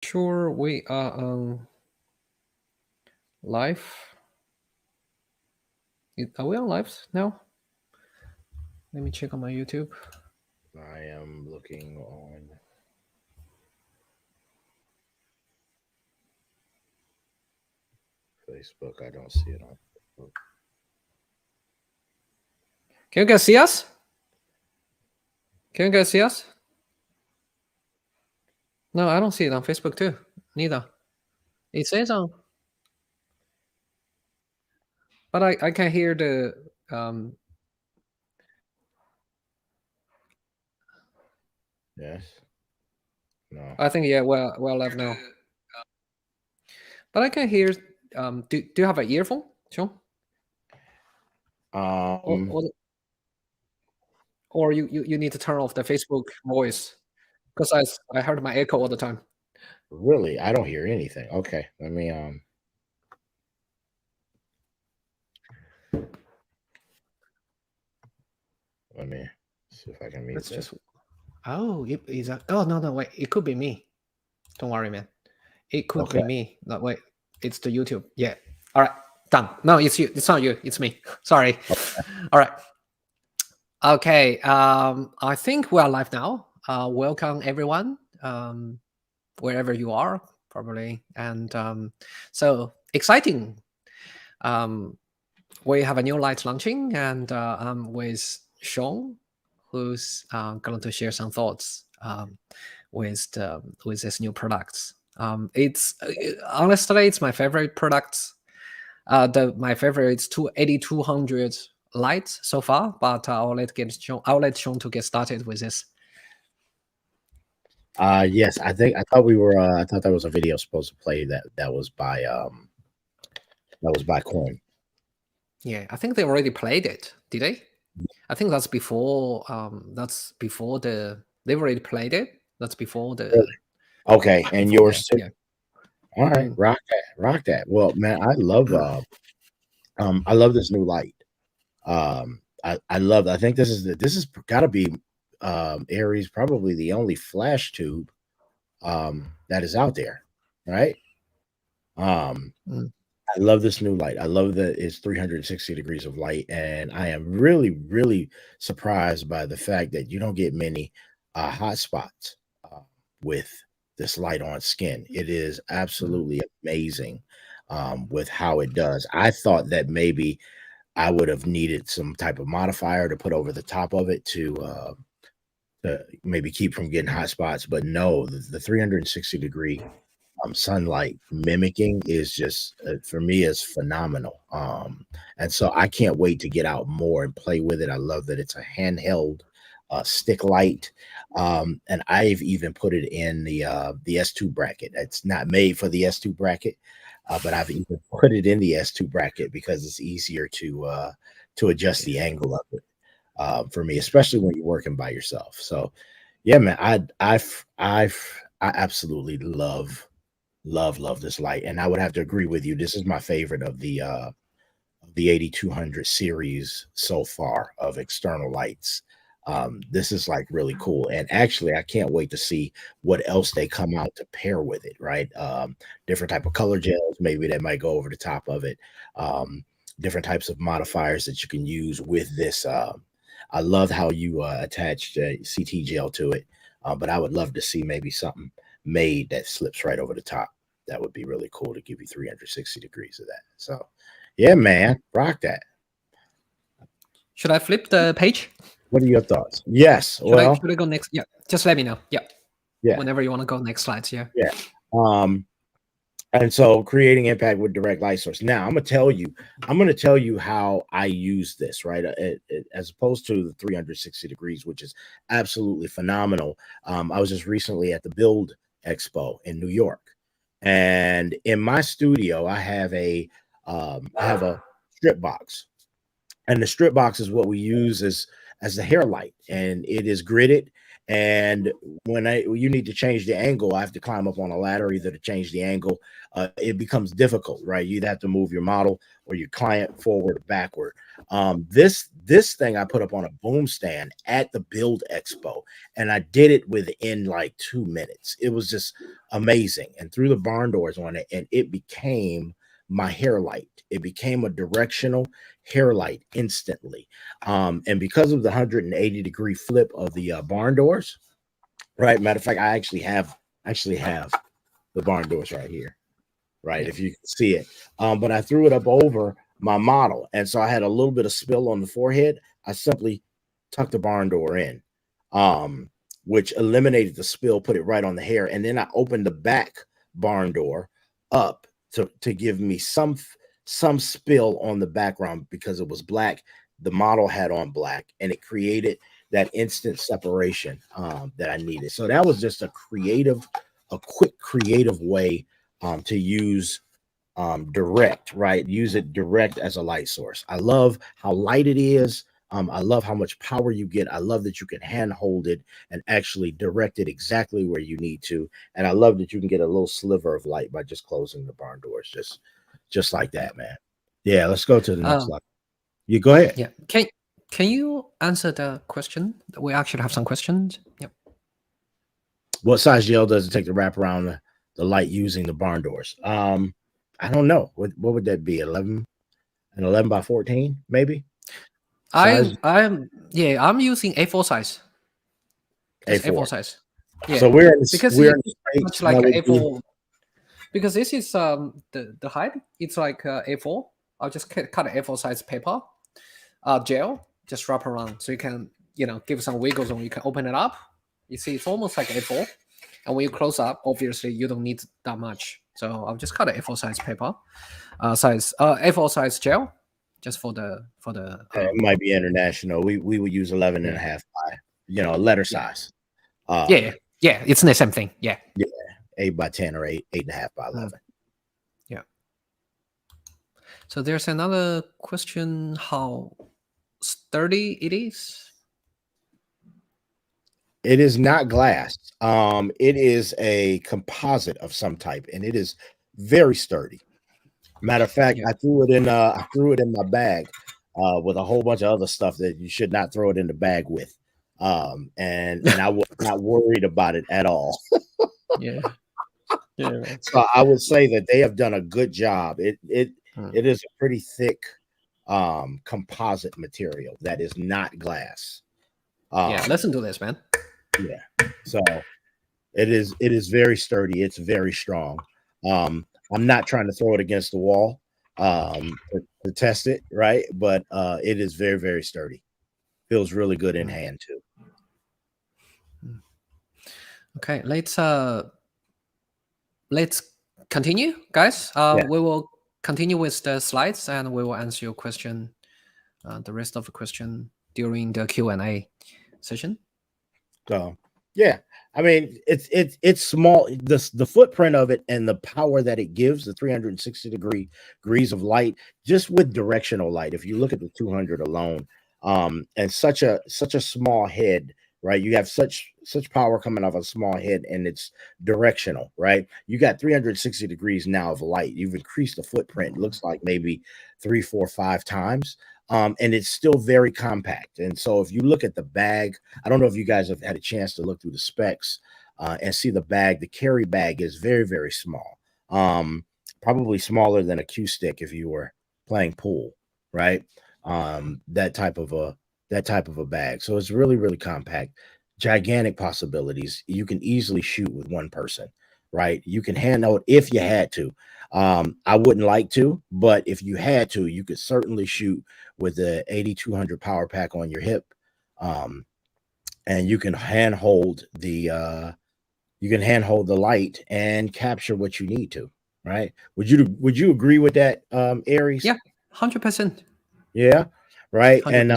Sure, we are on live. Are we on live now? Let me check on my YouTube. I am looking on Facebook. I don't see it on Facebook. Can you guys see us? Can you guys see us? No, I don't see it on Facebook too. Neither. It says on, but I can hear the. Yes. No. I think yeah, well live now. But I can hear. Do you have an earphone, Shawn? Or, Um. or, or you need to turn off the Facebook voice because I heard my echo all the time. Really, I don't hear anything. Okay. Let me see if I can mute Let's this. just. Oh, is that? Oh no, wait. It could be me. Don't worry, man. It could Okay. be me. No, wait. It's the YouTube. Yeah. All right. Done. No, it's you. It's not you. It's me. Sorry. All right. Okay. I think we are live now. Welcome everyone. Wherever you are, probably. And so exciting. Um, we have a new light launching, and I'm with Shawn, who's going to share some thoughts with this new products. It's honestly, it's my favorite products. My favorite is AD-200 lights so far, but I'll let Shawn to get started with this. Yes, I thought we were. I thought that was a video supposed to play. That was by Coin. Yeah, I think they already played it. Did they? I think that's before. That's before the. They've already played it. That's before the. Really? Okay, and Before yours the. too. Yeah. All right, Mm. rock that, rock that. Well, man, I love this new light. I love. I think this is got to be Aries, probably the only flash tube that is out there, right? Um, Mm. I love this new light. I love that it's 360 degrees of light, and I am really, really surprised by the fact that you don't get many hot spots with this light on skin. It is Mm. absolutely amazing with how it does. I thought that maybe I would have needed some type of modifier to put over the top of it to maybe keep from getting hot spots, but no, the 360-degree sunlight mimicking is just for me is phenomenal. And so I can't wait to get out more and play with it. I love that it's a handheld stick light, and I've even put it in the S2 bracket. It's not made for the S2 bracket, but I've even put it in the S2 bracket because it's easier to adjust the Yeah. angle of it for me, especially when you're working by yourself. So yeah, man, I absolutely love this light, and I would have to agree with you. This is my favorite of the AD-200 series so far of external lights. This is like really cool, and actually I can't wait to see what else they come out to pair with it, right? Different type of color gels maybe that might go over the top of it. Different types of modifiers that you can use with this. I love how you attached CT gel to it, but I would love to see maybe something made that slips right over the top. That would be really cool to give you 360 degrees of that. So, yeah, man, rock that. Should I flip the page? What are your thoughts? Yes. Should I Well, should I go next? Yeah. Just let me know. Yeah. yeah, Whenever you want to go next slides. Yeah. yeah. Um, and so creating impact with direct light source. Now I'm going to tell you how I use this, right? As opposed to the 360 degrees, which is absolutely phenomenal. I was just recently at the Build Expo in New York, and in my studio, I have a strip box, and the strip box is what we use as the hair light, and it is gridded, And when you need to change the angle, I have to climb up on a ladder either to change the angle. It becomes difficult, right? You'd have to move your model or your client forward or backward. This thing I put up on a boom stand at the Build Expo, and I did it within like 2 minutes. It was just amazing, and threw the barn doors on it, and it became my hair light. It became a directional hair light instantly. And because of the 180-degree flip of the barn doors, right? Matter of fact, I actually have the barn doors right here, right? Yeah. If you can see it. But I threw it up over my model, and so I had a little bit of spill on the forehead. I simply tucked the barn door in, which eliminated the spill, put it right on the hair, and then I opened the back barn door up to give me some spill on the background because it was black. The model had on black, and it created that instant separation that I needed. So that was just a quick creative way to use direct, right? Use it direct as a light source. I love how light it is. I love how much power you get. I love that you can hand hold it and actually direct it exactly where you need to. And I love that you can get a little sliver of light by just closing the barn doors, just like that, man. Yeah, let's go to the next slide. You go ahead. Yeah. Can you answer the question? We actually have some questions. Yep. What size gel does it take to wrap around the light using the barn doors? I don't know. What would that be? 11 by 14, maybe? Size I'm using A4 size. Just A4 A4. size. Yeah. So we're in the much space like that would A4. Because this is the height. It's like A4. I'll just cut A4 size paper, gel, just wrap around so you can give some wiggles when you can open it up. You see, it's almost like A4, and when you close up, obviously you don't need that much. So I'll just cut an A4 size paper, A4 size gel, just for the it might be international. We would use 11 and a half by letter size. Yeah, it's the same thing. Yeah. 8 by 10 or 8.5 by 11. Yeah. So there's another question: how sturdy it is? It is not glass. It is a composite of some type, and it is very sturdy. Matter of fact, I threw it in my bag with a whole bunch of other stuff that you should not throw it in the bag with. And I was not worried about it at all. Yeah. So I would say that they have done a good job. It is a pretty thick composite material that is not glass. Listen to this, man. Yeah. So it is very sturdy. It's very strong. I'm not trying to throw it against the wall to test it, right? But it is very, very sturdy. Feels really good in hand too. Okay, let's continue, guys. We will continue with the slides, and we will answer your question, the rest of the question during the Q&A session. So yeah, I mean it's small. The footprint of it and the power that it gives, the 360 degrees of light, just with directional light. If you look at the 200 alone, and such a small head, right? You have such power coming off a small head, and it's directional, right? You got 360 degrees now of light. You've increased the footprint. It looks like maybe 3, 4, 5 times. And it's still very compact. And so if you look at the bag, I don't know if you guys have had a chance to look through the specs and see the bag. The carry bag is very, very small. Probably smaller than a cue stick if you were playing pool, right? That type of a bag. So it's really, really compact. Gigantic possibilities. You can easily shoot with one person, right? You can handle it if you had to. I wouldn't like to, but if you had to, you could certainly shoot with the AD-200 power pack on your hip, and you can handhold the light and capture what you need to. Right? Would you agree with that, Aries? Yeah, 100%. Yeah, right. 100%. And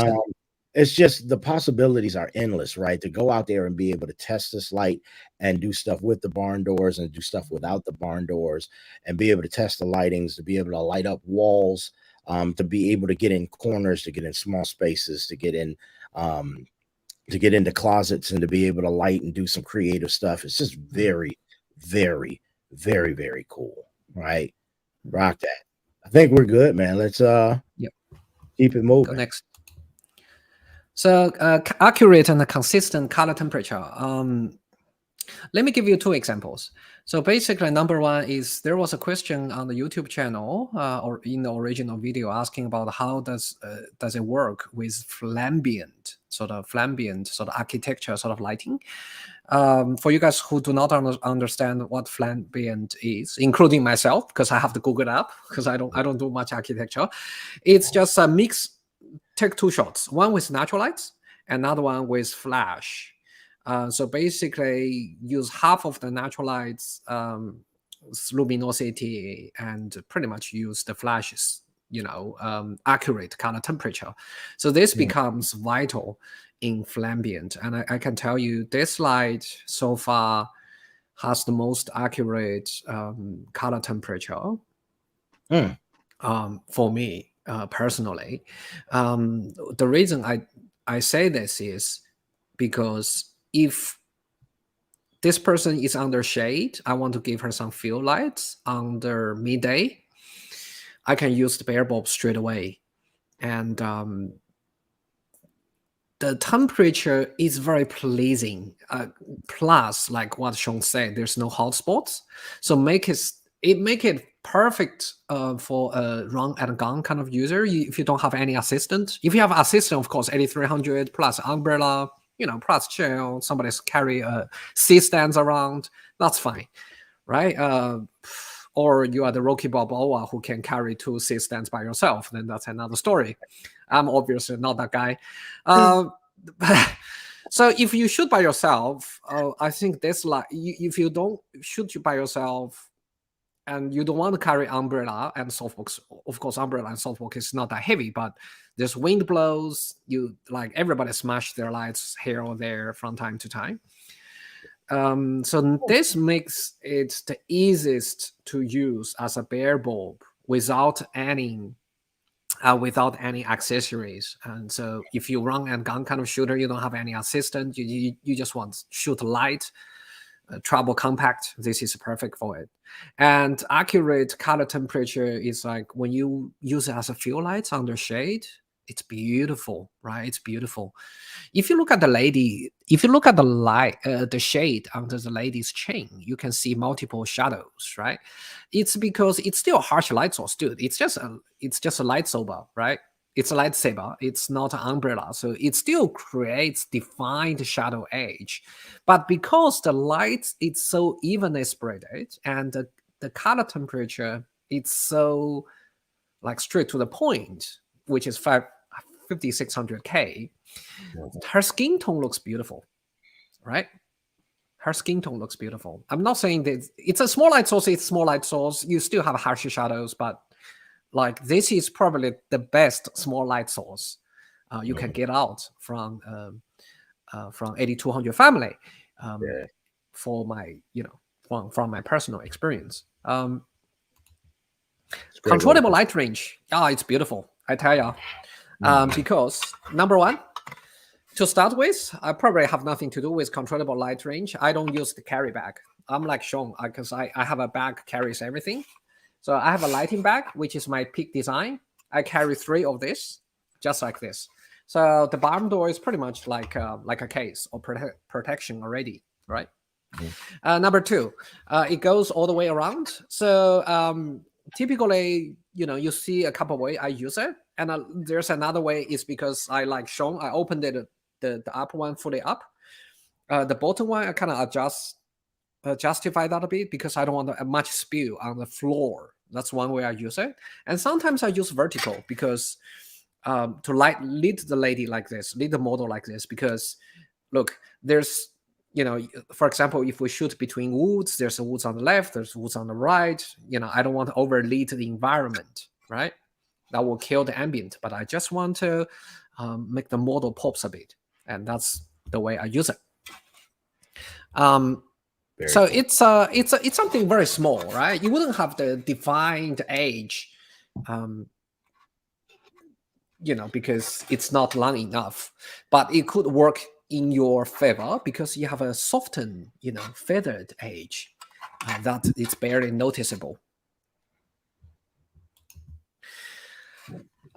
it's just the possibilities are endless, right? To go out there and be able to test this light and do stuff with the barn doors and do stuff without the barn doors and be able to test the lightings, to be able to light up walls, to be able to get in corners, to get in small spaces, to get in to get into closets and to be able to light and do some creative stuff. It's just very, very, very, very cool. Right? Rock that. I think we're good, man. Let's Yep. keep it Go moving. next. So accurate and consistent color temperature. Let me give you 2 examples. So basically, number one is there was a question on the YouTube channel or in the original video asking about how does it work with flamboyant sort of architecture sort of lighting. For you guys who do not understand what flamboyant is, including myself, because I have to Google it up because I don't do much architecture. It's just a mix. Take 2 shots, one with natural lights, another one with flash. So basically, use half of the natural lights luminosity and pretty much use the flashes, accurate color temperature. So this becomes vital in flamboyant. And I can tell you this light so far has the most accurate color temperature for me personally. The reason I say this is because if this person is under shade, I want to give her some field lights under midday, I can use the bare bulb straight away. And the temperature is very pleasing. Plus, like what Shawn said, there's no hot spots. So make it perfect for a run and gun kind of user. If you don't have any assistant, if you have assistant, of course, 8300 plus umbrella, plus chill, somebody's carry C stands around, that's fine, right? Or you are the Rocky Balboa who can carry 2 C stands by yourself, then that's another story. I'm obviously not that guy. So if you shoot by yourself, I think this light, if you don't shoot by yourself and you don't want to carry umbrella and softbox, of course, umbrella and softbox is not that heavy, but there's wind blows, everybody smash their lights here or there from time to time. So this makes it the easiest to use as a bare bulb without any accessories. And so if you run and gun kind of shooter, you don't have any assistant, you just want to shoot light, travel compact, this is perfect for it. And accurate color temperature is like when you use it as a field lights under shade, it's beautiful, right? It's beautiful. If you look at the light, the shade under the lady's chin, you can see multiple shadows, right? It's because it's still a harsh light source, dude. It's just a lightsaber, right? It's a lightsaber. It's not an umbrella, so it still creates defined shadow edge. But because the light it's so evenly spread, and the color temperature it's so straight to the point, which is 5600K, her skin tone looks beautiful, right? Her skin tone looks beautiful. I'm not saying that it's a small light source. It's small light source. You still have harsher shadows, but this is probably the best small light source you can get out from AD-200 family. For my from my personal experience. Controllable light range. It's beautiful. I tell you. Because number one, to start with, I probably have nothing to do with controllable light range. I don't use the carry bag. I'm like Shawn because I have a bag carries everything. So I have a lighting bag, which is my peak design. I carry 3 of this, just like this. So the barn door is pretty much like a case or protection already, right? Number 2, it goes all the way around. So typically, you see a couple of ways I use it. And there's another way is because I like Shawn, I opened it, the upper one fully up. The bottom one, I kind of justify that a bit because I don't want much spill on the floor. That's one way I use it. And sometimes I use vertical because to lead the lady like this, lead the model like this, because look, there's, for example, if we shoot between woods, there's a woods on the left, there's woods on the right. I don't want to overlead the environment, right? That will kill the ambient, but I just want to make the model pops a bit, and that's the way I use it. So cool. It's something very small, right? You wouldn't have the defined edge, because it's not long enough, but it could work in your favor because you have a softened, feathered edge that it's barely noticeable.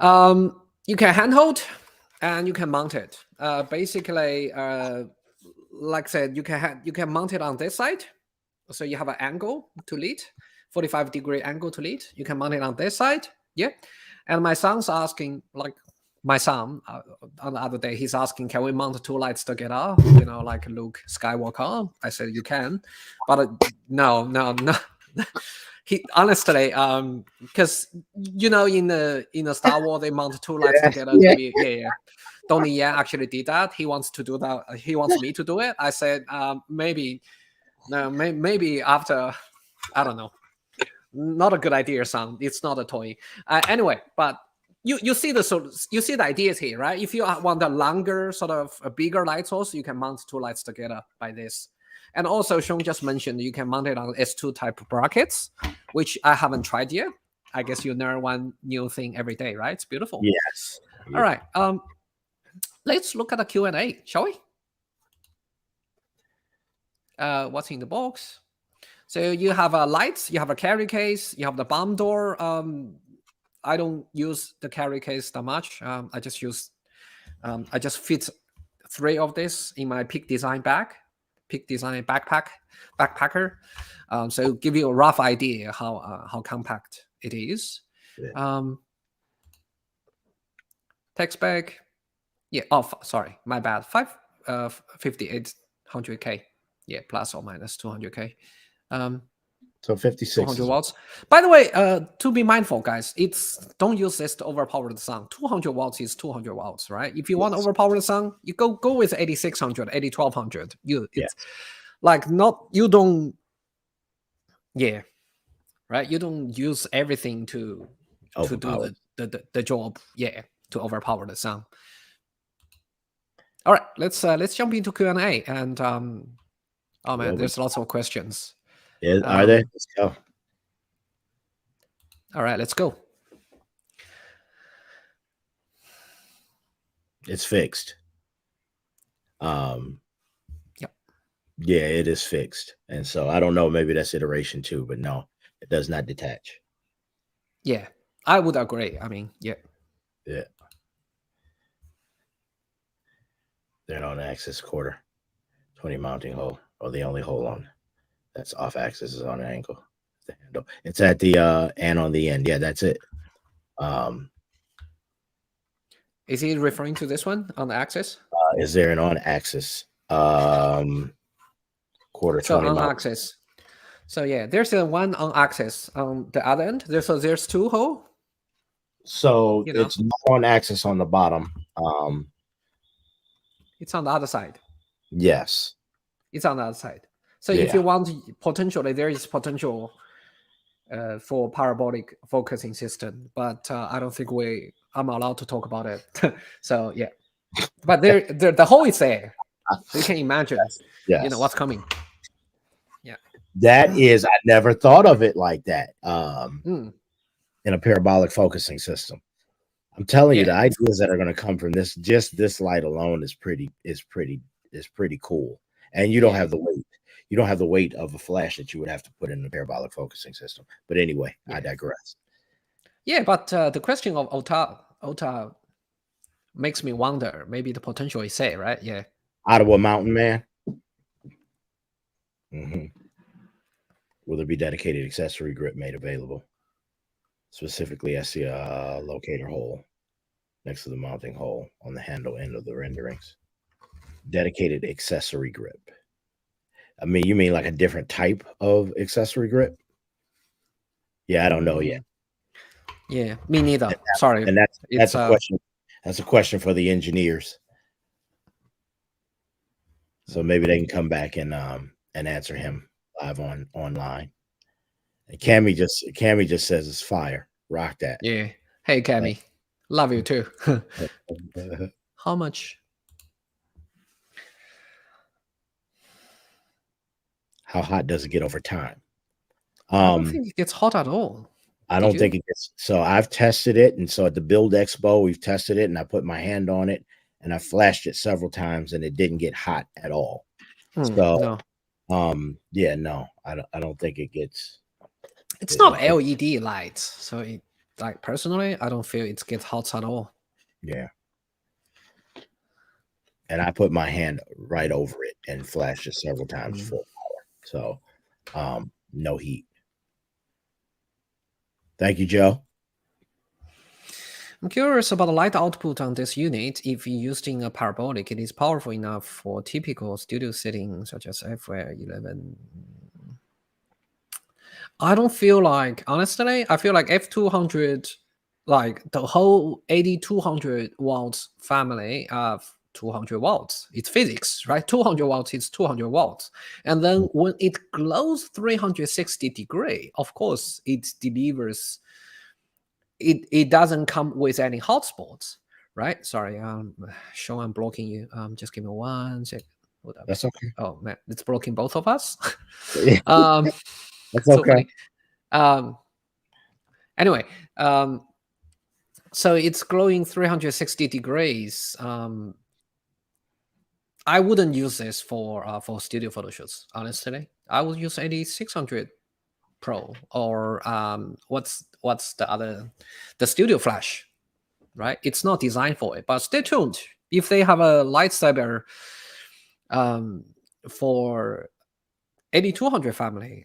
You can handhold and you can mount it. Basically, like I said, you can mount it on this side. So you have an angle to lead, 45-degree angle to lead. You can mount it on this side. Yeah. And my son's asking, like my son on the other day, he's asking, can we mount 2 lights together? Like Luke Skywalker. I said, you can. But no. He honestly, because in the Star Wars they mount 2 lights together to be Donnie Yen actually did that. He wants to do that. He wants me to do it. I said maybe after, I don't know, not a good idea, son. It's not a toy. Anyway, but you see the ideas here, right? If you want a longer, sort of a bigger light source, you can mount 2 lights together by this. And also, Shawn just mentioned you can mount it on S2 type brackets, which I haven't tried yet. I guess you learn one new thing every day, right? It's beautiful. Yes. All right. Let's look at the Q&A, shall we? What's in the box? So you have lights, you have a carry case, you have the bomb door. I don't use the carry case that much. I just fit 3 of this in my Peak Design backpacker. So give you a rough idea how compact it is. Yeah. Text bag. Yeah. Oh, sorry, my bad. 5800K. Yeah, plus or minus 200K. So 56. 200 watts. By the way, to be mindful, guys, don't use this to overpower the sound. 200 watts is 200 watts, right? If you want to overpower the sound, you go with 8600, 8200. Like you don't. Yeah, right. You don't use everything to do the job. Yeah, to overpower the sound. All right, let's jump into Q&A and oh man, there's lots of questions. Yeah, are there? Let's go. All right, let's go. It's fixed. Yep. Yeah, it is fixed. And so I don't know, maybe that's iteration 2, but no, it does not detach. Yeah, I would agree. I mean, yeah. Yeah. They're on axis quarter, 20 mounting hole, or the only hole on that's off axis is on an angle. The handle. It's at the and on the end. Yeah, that's it. Is he referring to this one on the axis? Is there an on axis? Quarter so 20 on axis. So yeah, there's a one on axis on the other end. There's 2 hole. So it's not on axis on the bottom. It's on the other side. Yes. It's on the other side. So if you want, potentially there is potential for parabolic focusing system, but I don't think I'm allowed to talk about it. So yeah, but the hole is there, so you can imagine, what's coming. Yeah, that is. I never thought of it like that. In a parabolic focusing system, I'm telling you, the ideas that are going to come from this light alone is pretty cool, and you don't have the weight. You don't have the weight of a flash that you would have to put in a parabolic focusing system. But anyway, I digress. Yeah, but the question of OTA makes me wonder. Maybe the potential is there, right? Yeah. Ottawa Mountain Man. Will there be dedicated accessory grip made available? Specifically, I see a locator hole next to the mounting hole on the handle end of the renderings. Dedicated accessory grip. I mean, you mean like a different type of accessory grip? Yeah, I don't know yet. Yeah, me neither. Sorry. And that's a question. That's a question for the engineers. So maybe they can come back and answer him live online. And Cammy just says it's fire. Rock that. Yeah. Hey Cammy. Love you too. How much? How hot does it get over time? I don't think it gets hot at all. I don't think it gets. So I've tested it, and so at the Build Expo, we've tested it, and I put my hand on it, and I flashed it several times, and it didn't get hot at all. Mm, So, no, yeah, no, I don't think it gets. it's not LED lights. So it, like personally, I don't feel it gets hot at all. Yeah. And I put my hand right over it and flashed it several times Mm. full power. So, no heat. Thank you, Joe. I'm curious about the light output on this unit. If used in a parabolic, it is powerful enough for typical studio settings such as F11. I don't feel like, honestly, I feel like F200, like the whole AD-200 watts family of 200 watts, it's physics, right? 200 watts is 200 watts. And then when it glows 360 degree, of course, it delivers, it doesn't come with any hotspots, right? Sorry, Shawn, I'm blocking you. Just give me 1 second. Hold up. That's okay. Oh man, it's blocking both of us. Yeah, um, that's so okay. funny. Anyway, so it's glowing 360 degrees. I wouldn't use this for studio photo shoots. Honestly, I would use AD-600 Pro or what's the other, the Studio Flash, right? It's not designed for it, but stay tuned. If they have a lightsaber for AD-200 family,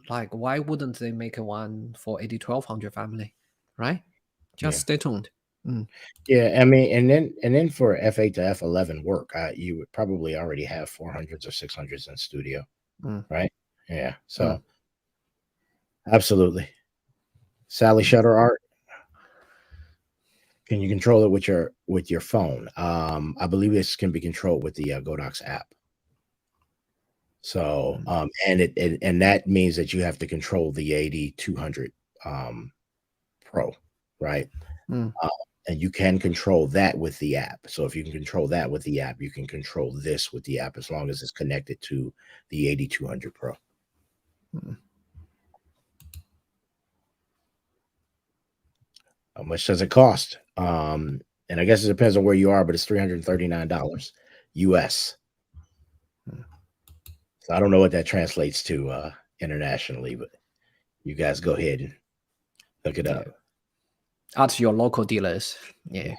like why wouldn't they make a one for AD-1200 family, right? Just Yeah. stay tuned. Mm. Yeah, I mean, and then for F8 to F11 work, you would probably already have 400s or 600s in studio, Mm. right? Yeah. So Mm. absolutely. Sally Shutter Art. Can you control it with your phone? I believe this can be controlled with the GODOX app. So, and that means that you have to control the AD-200 Pro, right? Mm. And you can control that with the app. So if you can control that with the app, you can control this with the app as long as it's connected to the AD-200 Pro. Mm. How much does it cost? And I guess it depends on where you are, but it's $339 US. So I don't know what that translates to internationally, but you guys go ahead and look it up. At your local dealers. Yeah.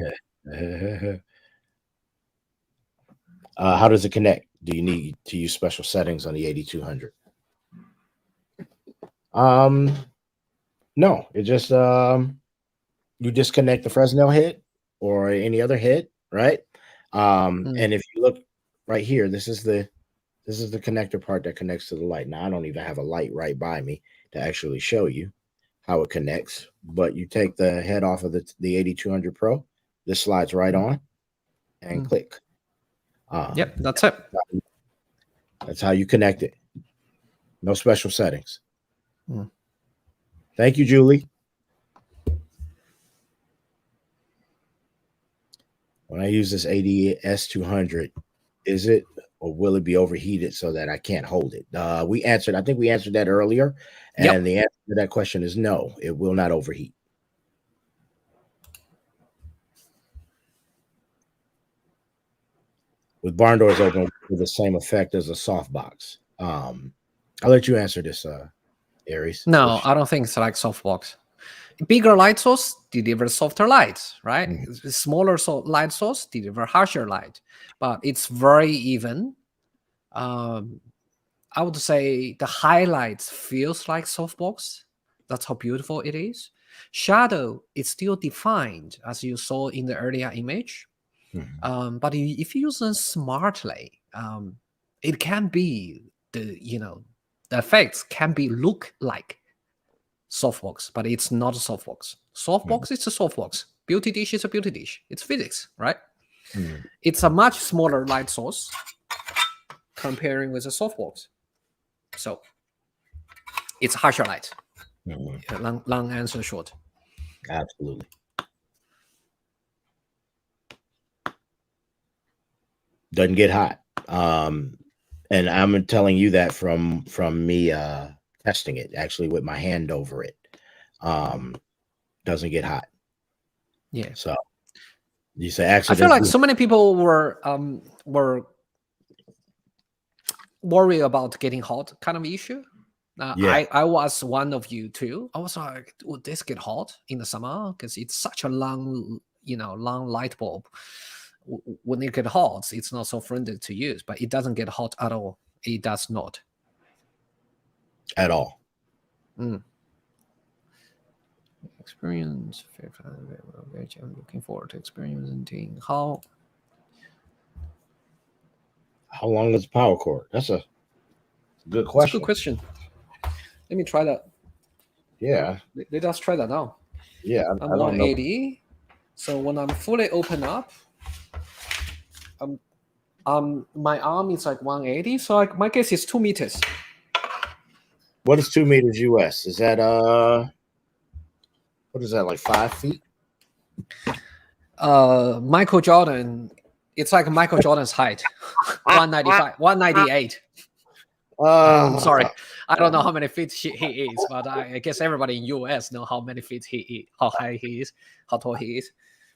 How does it connect? Do you need to use special settings on the AD-200? No, it just you disconnect the Fresnel head or any other head, right? And if you look right here, this is the connector part that connects to the light. Now I don't even have a light right by me to actually show you how it connects, but you take the head off of the AD-200 Pro, this slides right on and click. Yep, that's it. That's how you connect it. No special settings. Mm. Thank you, Julie. When I use this AD-S200, is it or will it be overheated so that I can't hold it? I think we answered that earlier. And Yep. the answer to that question is no, it will not overheat. With barn doors open, with the same effect as a softbox. I'll let you answer this, Aries. No, I don't think it's like softbox. Bigger light source deliver softer light, right? Smaller light source deliver harsher light, but it's very even. I would say the highlights feels like softbox. That's how beautiful it is. Shadow is still defined as you saw in the earlier image. But if you use them smartly, it can be the effects can be look like softbox, but it's not a softbox. Softbox is a softbox. Beauty dish is a beauty dish. It's physics, right? It's a much smaller light source comparing with a softbox. So it's harsher light. Long answer short. Absolutely. Doesn't get hot. And I'm telling you that from me testing it actually with my hand over it. Doesn't get hot. Yeah. So You say I feel accidents. like so many people were worried about getting hot kind of issue. Yeah. I was one of you too. I was like, would this get hot in the summer? Because it's such a long, long light bulb. When it get hot, it's not so friendly to use, but it doesn't get hot at all. It does not. At all. Experience. I'm looking forward to experiencing how long is the power cord? That's a good It's a question. good question. Let me try that. Yeah. Let us try that now. Yeah. I'm I don't know. 180. So when I'm fully open up, my arm is like 180. So my guess is 2 meters. What is 2 meters US? Is that what is that, like 5 feet? Michael Jordan, it's like Michael Jordan's height. 195, 198. I'm sorry. I don't know how many feet he is, but I guess everybody in US know how many feet he is, how high he is, how tall he is.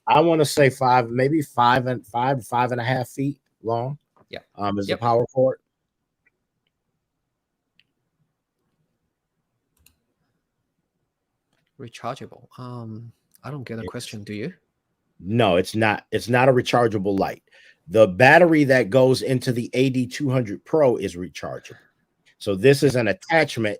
I want to say 5, maybe 5.5 feet long. Yeah. Is the power cord. Rechargeable. I don't get a question. Do you? No, it's not. It's not a rechargeable light. The battery that goes into the AD-200 Pro is rechargeable. So this is an attachment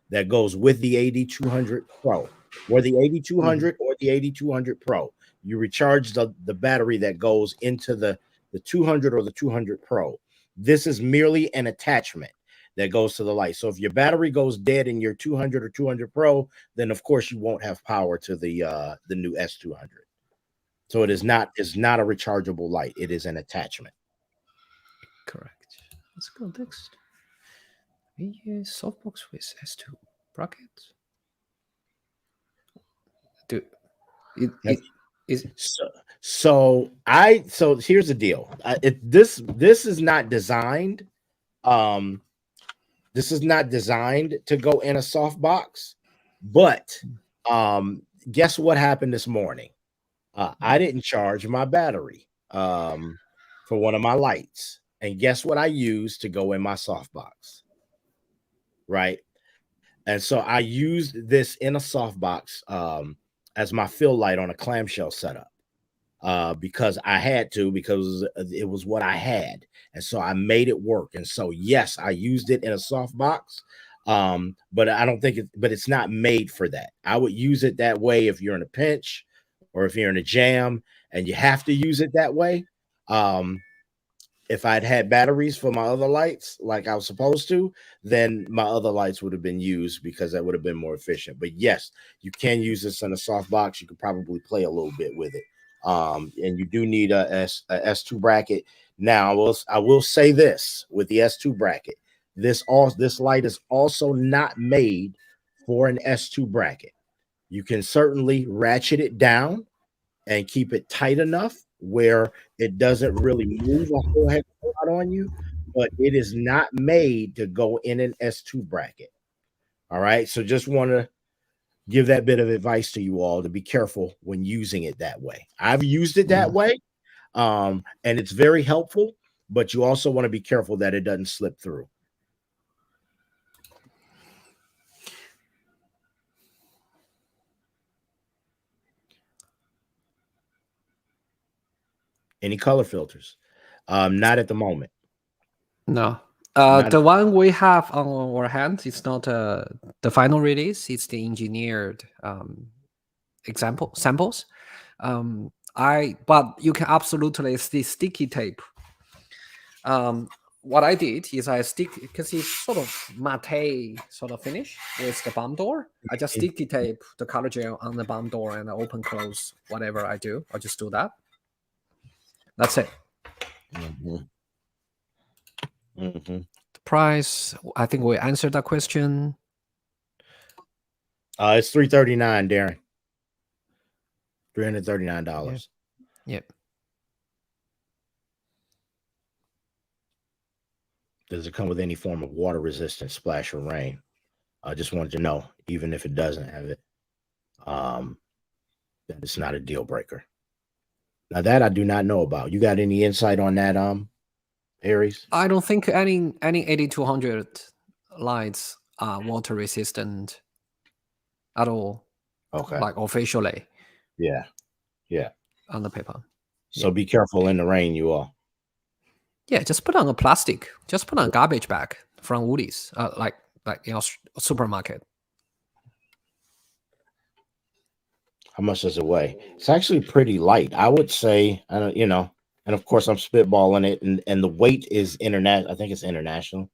that goes with the AD-200 Pro, or the AD-200 or the AD-200 Pro. You recharge the battery that goes into the 200 or the 200 Pro. This is merely an attachment that goes to the light. So if your battery goes dead in your 200 or 200 Pro, then of course you won't have power to the new S200. So it's not a rechargeable light. It is an attachment. Correct. Let's go next. We use softbox with S2 brackets. Dude, it is. So here's the deal. This is not designed. This is not designed to go in a softbox. But guess what happened this morning? I didn't charge my battery for one of my lights. And guess what I used to go in my softbox? Right. And so I used this in a softbox as my fill light on a clamshell setup because I had to, because it was what I had. And so I made it work. And so, yes, I used it in a softbox. But I don't think it's not made for that. I would use it that way if you're in a pinch or if you're in a jam and you have to use it that way. If I'd had batteries for my other lights like I was supposed to, then my other lights would have been used because that would have been more efficient. But yes, you can use this in a softbox. You could probably play a little bit with it. And you do need a S2 bracket. Now, I will say this with the S2 bracket. This light is also not made for an S2 bracket. You can certainly ratchet it down and keep it tight enough where it doesn't really move a whole heck of a lot on you, but it is not made to go in an S2 bracket. All right. So just want to give that bit of advice to you all to be careful when using it that way. I've used it that way. And it's very helpful, but you also want to be careful that it doesn't slip through. Any color filters? Not at the moment. No. The one we have on our hands, it's not the final release. It's the engineered samples. But you can absolutely see sticky tape. What I did is I stick, because it's sort of matte sort of finish with the bomb door. I just sticky tape the color gel on the bomb door and open close whatever I do. I just do that. That's it. The price, I think we answered that question. It's $339, Darren. $339. Yep. Does it come with any form of water resistance, splash, or rain? I just wanted to know, even if it doesn't have it, that it's not a deal breaker. Now that I do not know about. You got any insight on that, Aries? I don't think any AD-200 lights are water resistant at all, Okay. like officially Yeah. Yeah. on the paper. So be careful in the rain, you all. Yeah, just put on a plastic. Just put on a garbage bag from Woolies, like supermarket. How much does it weigh? It's actually pretty light. I would say, I don't, and of course I'm spitballing it, and the weight is international. I think it's international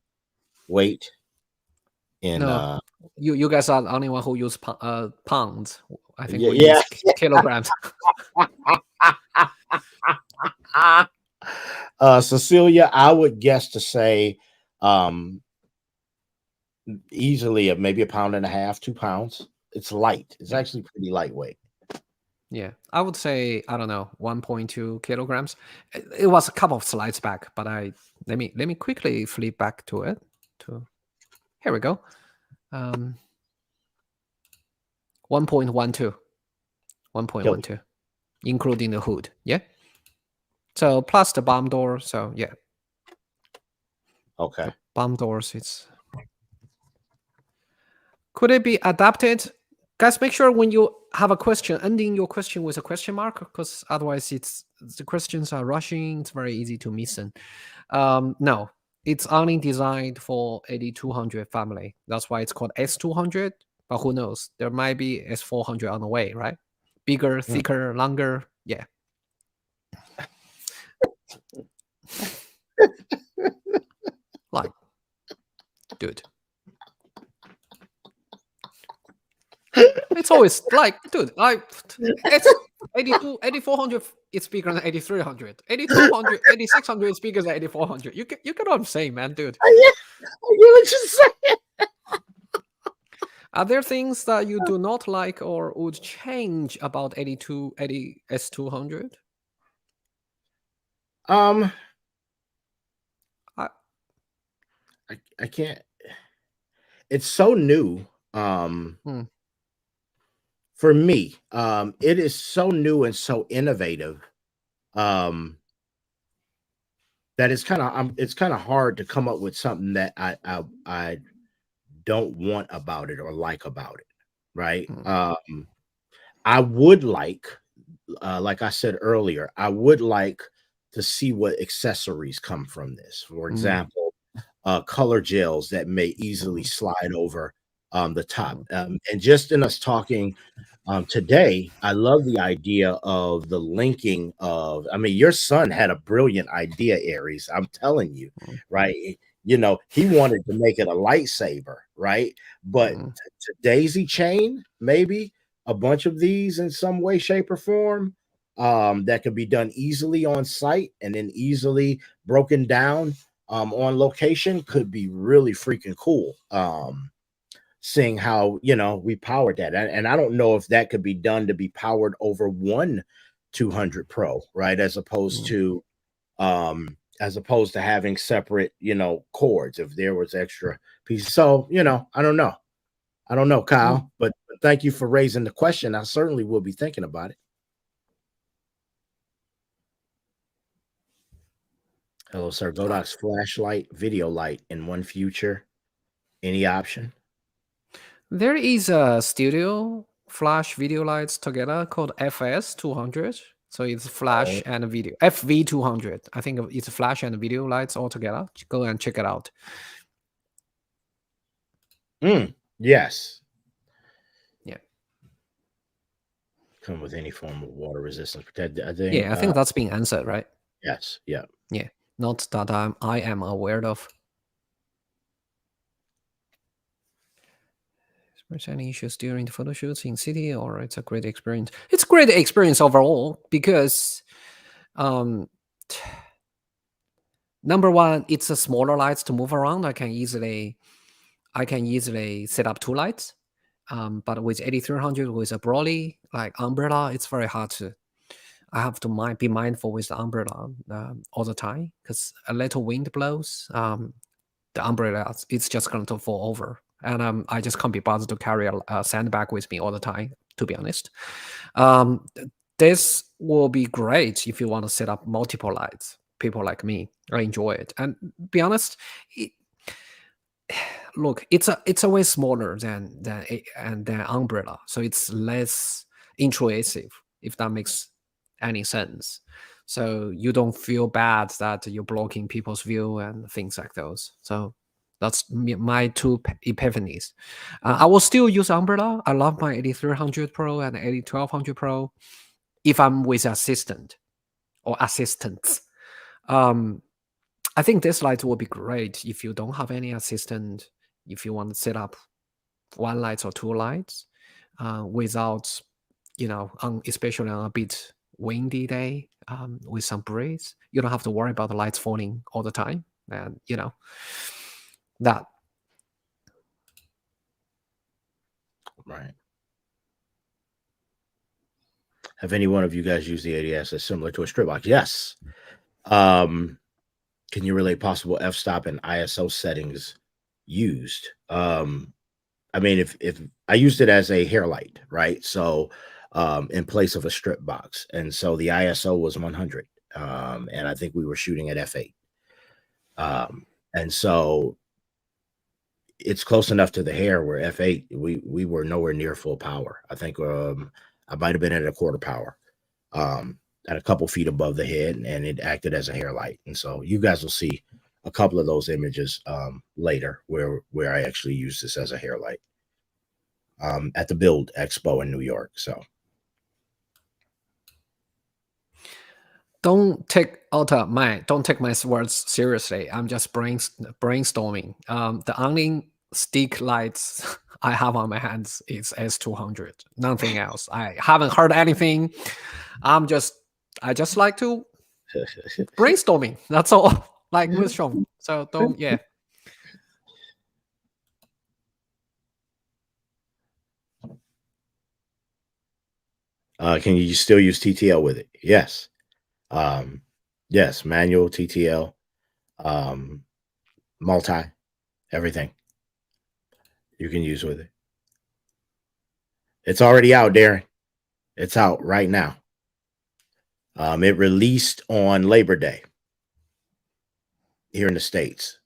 weight in No, you guys are the only one who use pounds. I think we yeah. use kilograms. Cecilia, I would guess to say um easily maybe a pound and a half, 2 pounds. It's light. It's Yeah. actually pretty lightweight. Yeah, I would say, I don't know, 1.2 kilograms. It was a couple of slides back, but let me quickly flip back to it. Here we go. 1.12, 1.12, including the hood. Yeah. So plus the bomb door. So yeah. Okay. The bomb doors. Could it be adapted? Guys, make sure when you have a question, ending your question with a question mark, because otherwise the questions are rushing. It's very easy to miss them. No, it's only designed for AD-200 family. That's why it's called S200. But who knows? There might be S400 on the way, right? Bigger, thicker, longer. Yeah. Like, dude. It's always like, dude, it's 8400 it's bigger than 8300. 8200, 8600 is bigger than 8400. You get what I'm saying, man, dude. I get what you're saying. Are there things that you do not like or would change about AD-S200? I can't. It's so new. For me, it is so new and so innovative. That it's kind of hard to come up with something that I don't want about it or like about it, right? I would like I said earlier, I would like to see what accessories come from this. For example, color gels that may easily slide over the top. And just in us talking today, I love the idea of the linking of, I mean, your son had a brilliant idea, Aries. I'm telling you, right? He wanted to make it a lightsaber, right? But to daisy chain, maybe a bunch of these in some way, shape, or form that could be done easily on site and then easily broken down on location could be really freaking cool. Seeing how we powered that, and I don't know if that could be done to be powered over one 200 Pro, right? As opposed to having separate cords if there was extra pieces. So I don't know, Kyle, but thank you for raising the question. I certainly will be thinking about it. Hello, sir. GODOX flashlight, video light in one future. Any option? There is a studio flash video lights together called FS200. So it's flash and video. FV200. I think it's flash and video lights all together. Go and check it out. Yes. Yeah. Come with any form of water resistance protect. I think. Yeah, I think that's being answered, right? Yes. Yeah. Yeah. Not that I am aware of. Is there any issues during the photo shoots in city, or it's a great experience? It's a great experience overall because, number one, it's a smaller lights to move around. I can easily set up two lights. But with 8300 with a broadly like umbrella, it's very hard to. I have to be mindful with the umbrella all the time because a little wind blows, the umbrella it's just going to fall over, and I just can't be bothered to carry a sandbag with me all the time. To be honest, this will be great if you want to set up multiple lights. People like me, I enjoy it. And be honest, it, look, it's a way smaller than umbrella, so it's less intrusive, if that makes any sense. So you don't feel bad that you're blocking people's view and things like those. So that's my two epiphanies. I will still use umbrella. I love my 8300 Pro and 8200 Pro if I'm with assistant or assistants. I think this light will be great if you don't have any assistant, if you want to set up one light or two lights without, especially on a bit windy day with some breeze. You don't have to worry about the lights falling all the time. And, that. Right. Have any one of you guys used the AD-S as similar to a strip box? Yes. Can you relate possible f-stop and ISO settings used? I mean, if I used it as a hair light, right? So in place of a strip box. And so the ISO was 100. And I think we were shooting at f8. And so it's close enough to the hair where f8, we were nowhere near full power. I think I might have been at a quarter power, at a couple feet above the head, and it acted as a hair light. And so you guys will see a couple of those images later where I actually used this as a hair light at the Build Expo in New York. So Don't take my words seriously. I'm just brainstorming. The only stick lights I have on my hands is S200. Nothing else. I haven't heard anything. I just like to brainstorming. That's all. Like with Shawn. So don't. Yeah. can you still use TTL with it? Yes. Yes, manual TTL, multi, everything you can use with it. It's already out, Darren. It's out right now. It released on Labor Day here in the States.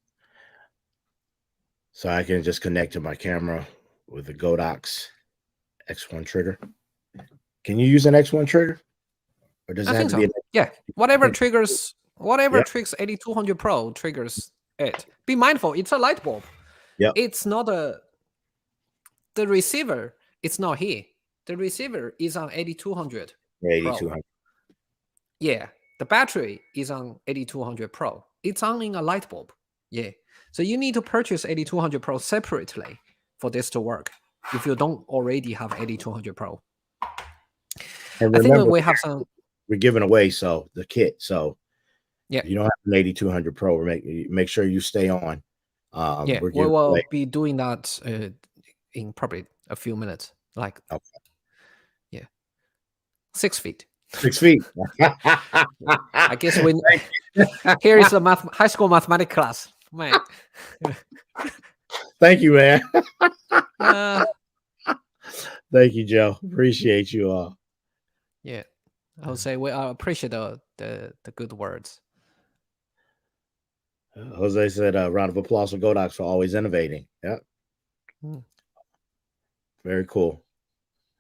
So I can just connect to my camera with the GODOX X1 trigger. Can you use an X1 trigger? Or does it have to be? Yeah. Whatever triggers 8200 Pro triggers it. Be mindful, it's a light bulb. Yep. It's not the receiver. It's not here. The receiver is on 8200. Yeah, 8200. Yeah. The battery is on 8200 Pro. It's on in a light bulb. Yeah. So you need to purchase 8200 Pro separately for this to work if you don't already have 8200 Pro. And I remember, think we have some. We're giving away the kit. So yeah, you don't have an 8200 Pro. Make sure you stay on. Yeah, we will be doing that in probably a few minutes. Like, okay. Yeah, 6 feet. 6 feet. I guess here is the high school mathematics class, man. Thank you, man. Thank you, Joe. Appreciate you all. Yeah, I would say we appreciate the good words. Jose said, "Round of applause for GODOX for always innovating." Yeah, very cool.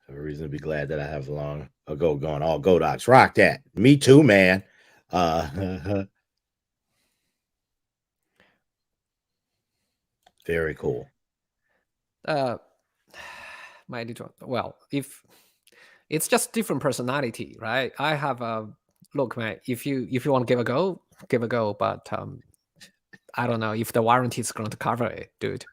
I have a reason to be glad that I have long ago going all GODOX. Rock that. Me too, man. Very cool. My editor. Well, if it's just different personality, right? I have a look, man. If you want to give a go, give a go. But I don't know if the warranty is going to cover it, dude.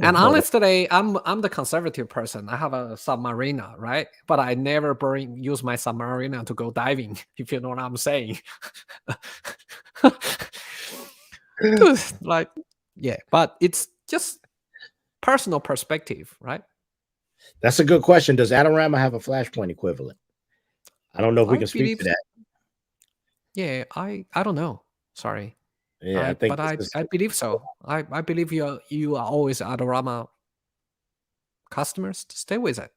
And honestly, I'm the conservative person. I have a Submariner, right? But I never use my Submariner to go diving, if you know what I'm saying. Dude, like, yeah, but it's just personal perspective, right? That's a good question. Does Adorama have a flashpoint equivalent? I don't know if we can speak to that. Yeah, I don't know. Sorry. Yeah, I believe so. I believe you are always Adorama customers. To stay with it.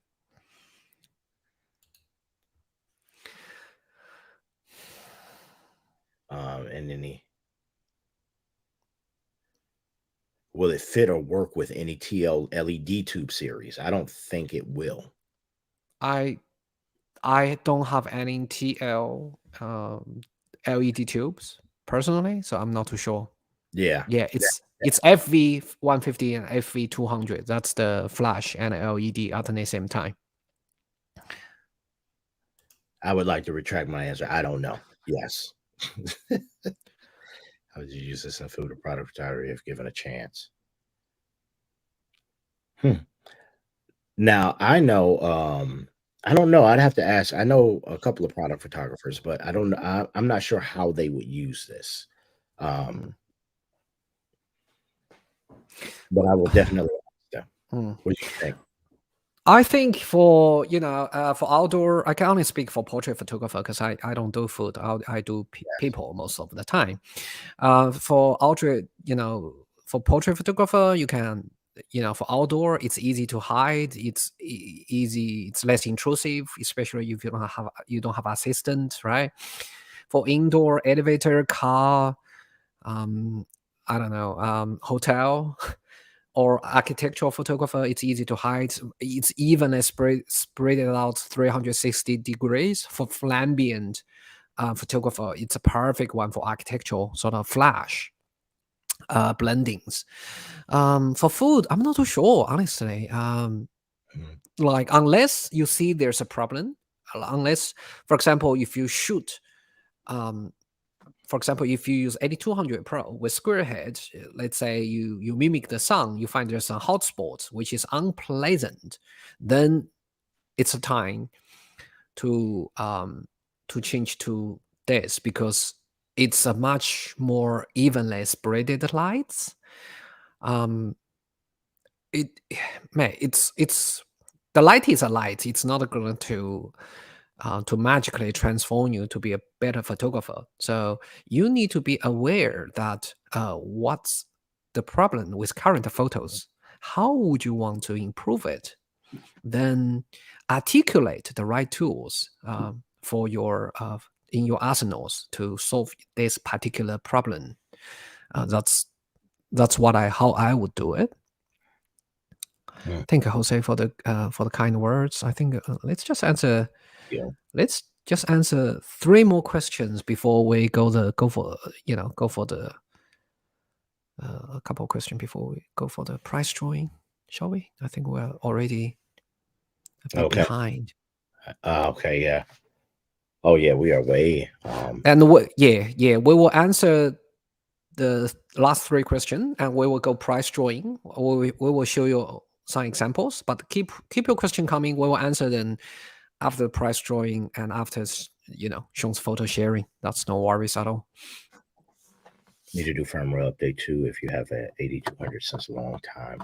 And any will it fit or work with any TL LED tube series? I don't think it will. I I don't have any TL LED tubes personally, so I'm not too sure. Yeah. Yeah, it's FV150 and FV200. That's the flash and LED at the same time. I would like to retract my answer. I don't know. Yes. How would you use this in food or product photography if given a chance? Now I don't know. I'd have to ask. I know a couple of product photographers, but I don't know. I'm not sure how they would use this. Um, but I will definitely ask them. Mm. What do you think? I think for for outdoor, I can only speak for portrait photographer because I don't do food. I do people most of the time. For outdoor, for portrait photographer, you can for outdoor, it's easy to hide. It's easy. It's less intrusive, especially if you don't have assistant, right? For indoor, elevator, car, um, I don't know, hotel or architectural photographer, it's easy to hide. It's even spread it out 360 degrees. For flambient photographer, it's a perfect one for architectural sort of flash blendings. For food, I'm not too sure, honestly. Mhm. Like, unless you see there's a problem, unless, for example, if you shoot for example, if you use AD-200 Pro with square head, let's say you mimic the sun, you find there's a hotspot which is unpleasant, then it's a time to change to this because it's a much more evenly spreaded lights. Um, it man, it's the light is a light. It's not going to magically transform you to be a better photographer. So you need to be aware that what's the problem with current photos. How would you want to improve it? Then articulate the right tools for your in your arsenals to solve this particular problem. That's how I would do it. Mm. Thank you, Jose, for the kind words. I think Yeah. let's just answer three more questions before we go for the a couple of questions before we go for the price drawing, shall we? I think we're already a bit Okay. behind. Okay. Yeah. Oh yeah, we are way. And we will answer the last three questions, and we will go price drawing. We will show you some examples, but keep your question coming. We will answer them after the price drawing and after Shawn's photo sharing. That's no worries at all. Need to do firmware update too if you have an AD-200 since a long time,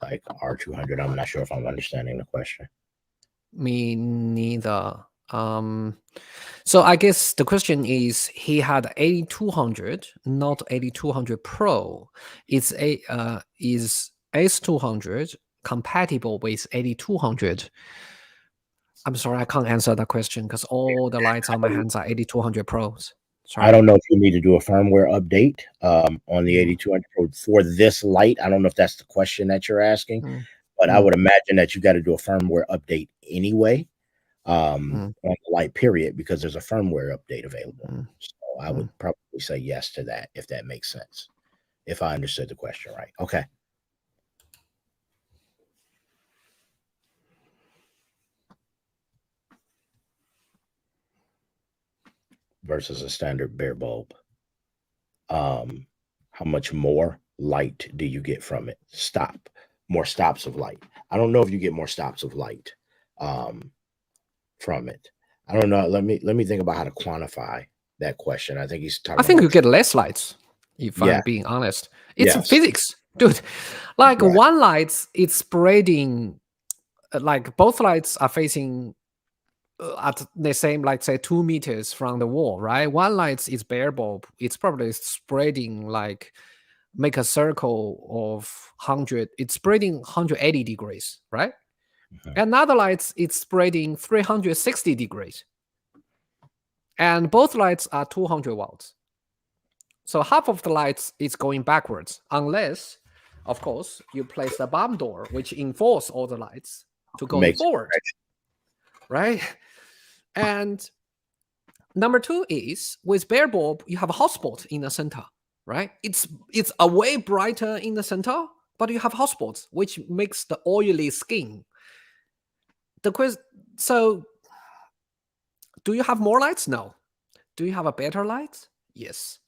like R200. I'm not sure if I'm understanding the question. Me neither. So I guess the question is, he had AD-200, not AD-200 Pro. Is S200 compatible with AD-200? I'm sorry, I can't answer that question because all the lights on my hands are AD-200 Pros. I Sorry. don't know if you need to do a firmware update on the Mm, AD-200 Pro for this light. I don't know if that's the question that you're asking, mm, but I mm, would imagine that you got to do a firmware update anyway mm, on the light period because there's a firmware update available. mm, So I would mm. probably say yes to that if that makes sense, if I understood the question right. Okay. Versus a standard bare bulb. How much more light do you get from it? More stops of light. I don't know if you get more stops of light from it. I don't know. Let me think about how to quantify that question. I think he's I talking think about you get less lights, if yeah, I'm being honest. It's yes, physics, dude. Like right. one light, it's spreading, like both lights are facing at the same, like say 2 meters from the wall, right? One light is bare bulb. It's probably spreading like make a circle of 100. It's spreading 180 degrees, right? Mhm. Another light, it's spreading 360 degrees. And both lights are 200 watts. So half of the lights is going backwards, unless, of course, you place the barn door, which enforce all the lights to going Makes forward, right? And number two is with bare bulb, you have a hotspot in the center, right? It's a way brighter in the center, but you have hotspots, which makes the oily skin. The quiz. So, do you have more lights? No. Do you have a better light? Yes.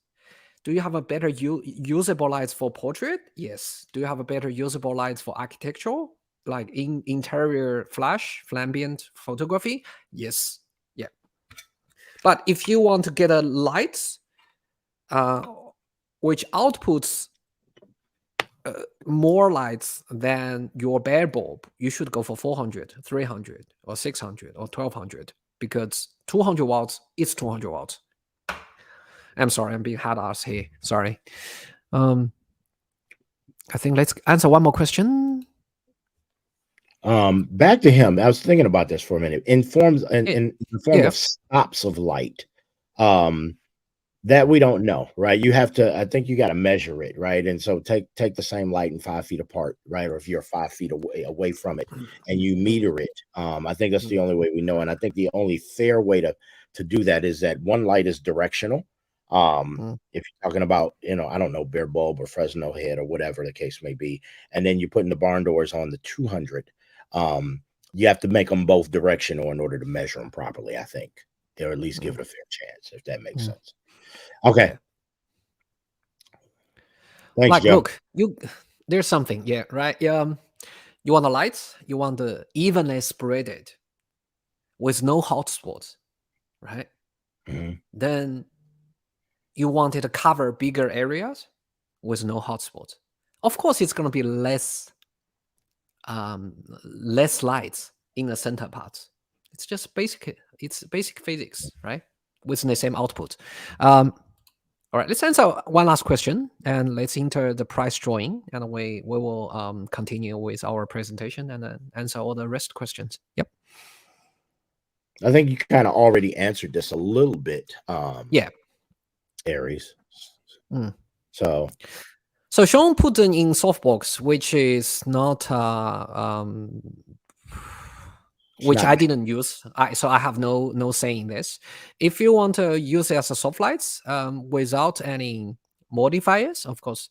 Do you have a better usable lights for portrait? Yes. Do you have a better usable lights for architectural, like in interior flash, flambient photography? Yes. Yeah. But if you want to get a light, which outputs more lights than your bare bulb, you should go for 400, 300, or 600, or 1200, because 200 watts is 200 watts. I'm sorry, I'm being hard ass here. Sorry. I think let's answer one more question. Back to him. I was thinking about this for a minute. In form of stops of light, that we don't know, right? You have to, I think you got to measure it, right? And so take the same light and 5 feet apart, right? Or if you're 5 feet away from it and you meter it, I think that's the only way we know. And I think the only fair way to do that is that one light is directional. If you're talking about, I don't know, bare bulb or Fresnel head or whatever the case may be, and then you're putting the barn doors on the 200, you have to make them both directional in order to measure them properly, I think, or at least give it a fair chance, if that makes sense. Okay. Thanks, like, Joe. Look, there's something, yeah, right? You want the lights, you want the evenly spreaded with no hot spots, right? Then you wanted to cover bigger areas with no hotspots. Of course, it's going to be less lights in the center parts. It's just basic. It's basic physics, right? With the same output. All right, let's answer one last question, and let's enter the price drawing, and we will continue with our presentation and then answer all the rest questions. Yep. I think you kind of already answered this a little bit. Yeah. Aries. So Shawn put them in softbox, which is not which I didn't use. So I have no say in this. If you want to use it as a soft lights without any modifiers, of course,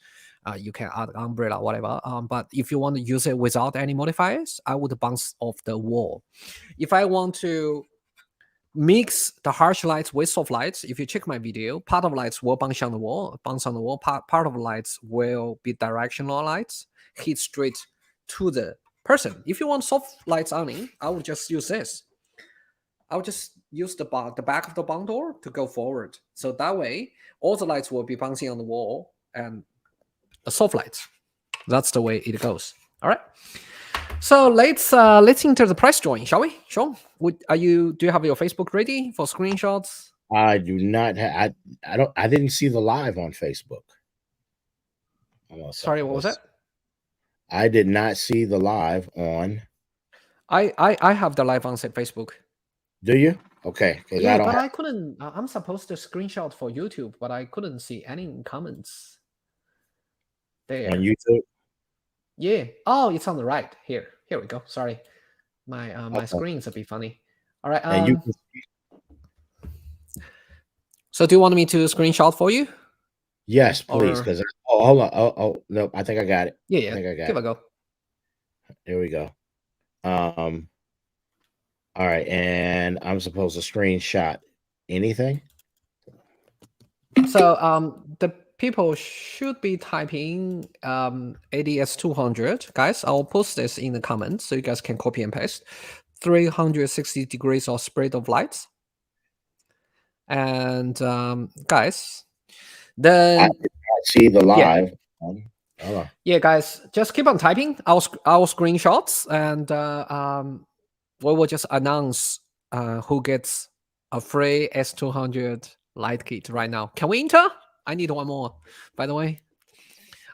you can add umbrella, whatever. But if you want to use it without any modifiers, I would bounce off the wall. If I want to mix the harsh lights with soft lights, if you check my video, part of lights will bounce on the wall. Part of lights will be directional lights, hit straight to the person. If you want soft lights only, I would just use this. I would just use the back of the barn door to go forward. So that way, all the lights will be bouncing on the wall and the soft lights. That's the way it goes. All right. So let's enter the price drawing, shall we? Shawn, do you have your Facebook ready for screenshots? I do not. I didn't see the live on Facebook. Sorry, what was that? I did not see the live on. I have the live on Facebook. Do you? Okay. Yeah, but I couldn't. I'm supposed to screenshot for YouTube, but I couldn't see any comments there on YouTube. Yeah. Oh, it's on the right here. Here we go. Sorry, my screen's a bit funny. All right. So do you want me to screenshot for you? Yes, please. Because hold on. Oh no, I think I got it. Yeah. I think I got Give it. a go. There we go. All right, and I'm supposed to screenshot anything. So the people should be typing AD-S200. Guys, I'll post this in the comments so you guys can copy and paste. 360 degrees of spread of lights. And guys, then I did not see the live. Yeah, guys, just keep on typing our screenshots, and we will just announce who gets a free S200 light kit right now. Can we enter? I need one more, by the way.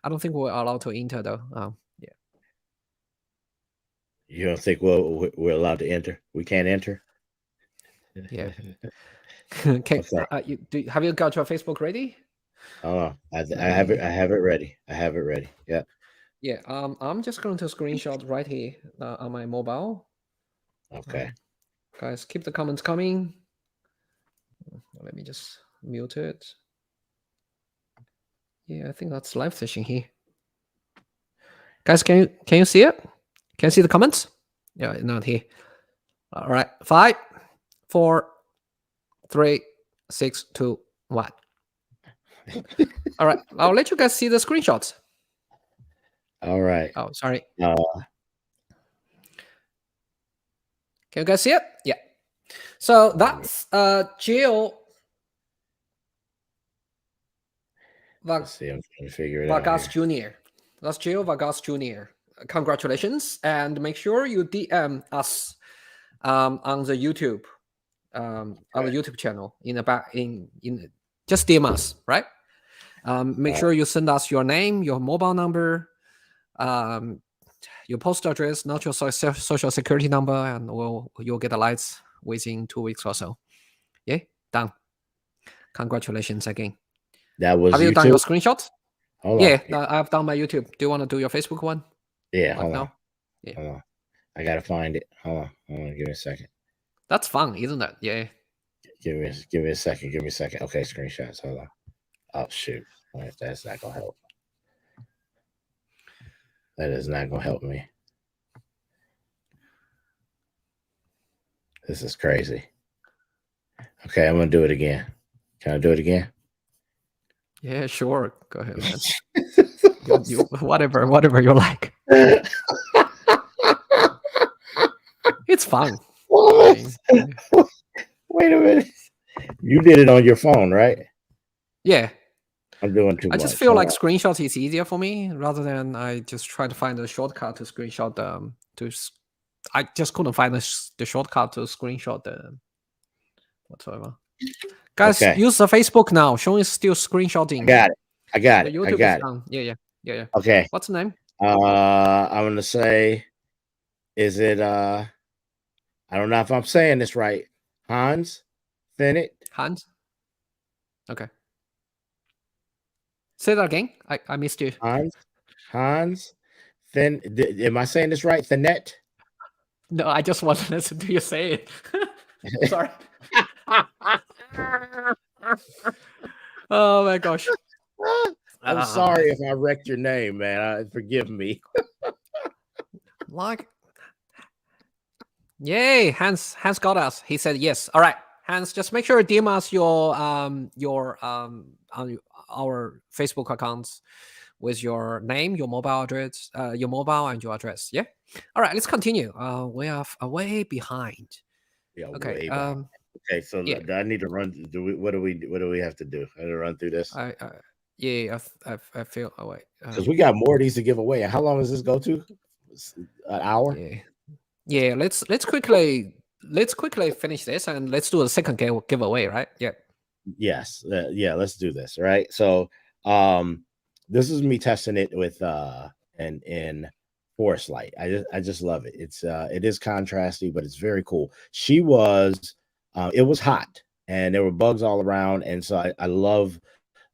I don't think we're allowed to enter though. Yeah. You don't think we're allowed to enter? We can't enter. Yeah. Have you got your Facebook ready? I Let have it. me. I have it ready. I have it ready. Yeah. Yeah. I'm just going to screenshot right here on my mobile. Okay. Guys, keep the comments coming. Let me just mute it. Yeah, I think that's live session here. Guys, can you see it? Can you see the comments? Yeah, not here. All right. 5, 4, 3, 6, 2, 1. All right. I'll let you guys see the screenshots. All right. Oh, sorry. Uh, Can you guys see it? Yeah. So that's Gio let's see. I'm trying to figure it out Vargas here. Jr. That's Gio Vargas Jr. Congratulations, and make sure you DM us on the YouTube on the YouTube channel in the back in just DM us, right? Make sure you send us your name, your mobile number, um, your postal address, not your social security number, and you'll get the lights within 2 weeks or so. Yeah, done. Congratulations again. That was Have you done your YouTube. screenshots? Hold on. Yeah, I've done my YouTube. Do you want to do your Facebook one? Yeah. Like Hold on. now? Yeah, Hold on. I gotta find it. Hold on. Hold on. Give me a second. that's fun, isn't it? Yeah. Give me a second. Give me a second. Okay, screenshots. Hold on. Oh shoot. All right, that's not gonna help. That is not gonna help me. This is crazy. Okay, I'm gonna do it again. Can I do it again? Yeah, sure. Go ahead, man. Whatever you like. It's fun. What? Wait a minute. You did it on your phone, right? Yeah. I'm doing too I much. just feel like screenshots is easier for me rather than I just try to find a shortcut to screenshot I just couldn't find the shortcut to screenshot the whatsoever. Guys, Okay. use the Facebook now. Shawn is still screenshotting. I got it. I got The it. I YouTube is got it. done. Yeah. Okay. What's the name? I'm gonna say, is it I don't know if I'm saying this right. Hans Finnet. Hans. Okay. Say that again. I missed you. Hans am I saying this right? Finnet? No, I just want to listen to you say it. Sorry. Oh my gosh. I'm sorry if I wrecked your name, man. Forgive me. Like, yay, Hans got us. He said yes. All right, Hans, just make sure you DM us your on our Facebook accounts with your name, your mobile address, your mobile and your address. Yeah. All right, let's continue. We are way behind. Yeah, Okay. way back. Okay, so Yeah. do I need to run? What do we have to do? I need to run through this. Yeah, I feel. Oh wait, because we got more of these to give away. And how long does this go to? An hour. Yeah. Let's quickly finish this and let's do a second giveaway, right? Yeah. Yes. Yeah. Let's do this. Right. So, this is me testing it with in forest light. I just love it. It is contrasty, but it's very cool. It was hot and there were bugs all around, and so I love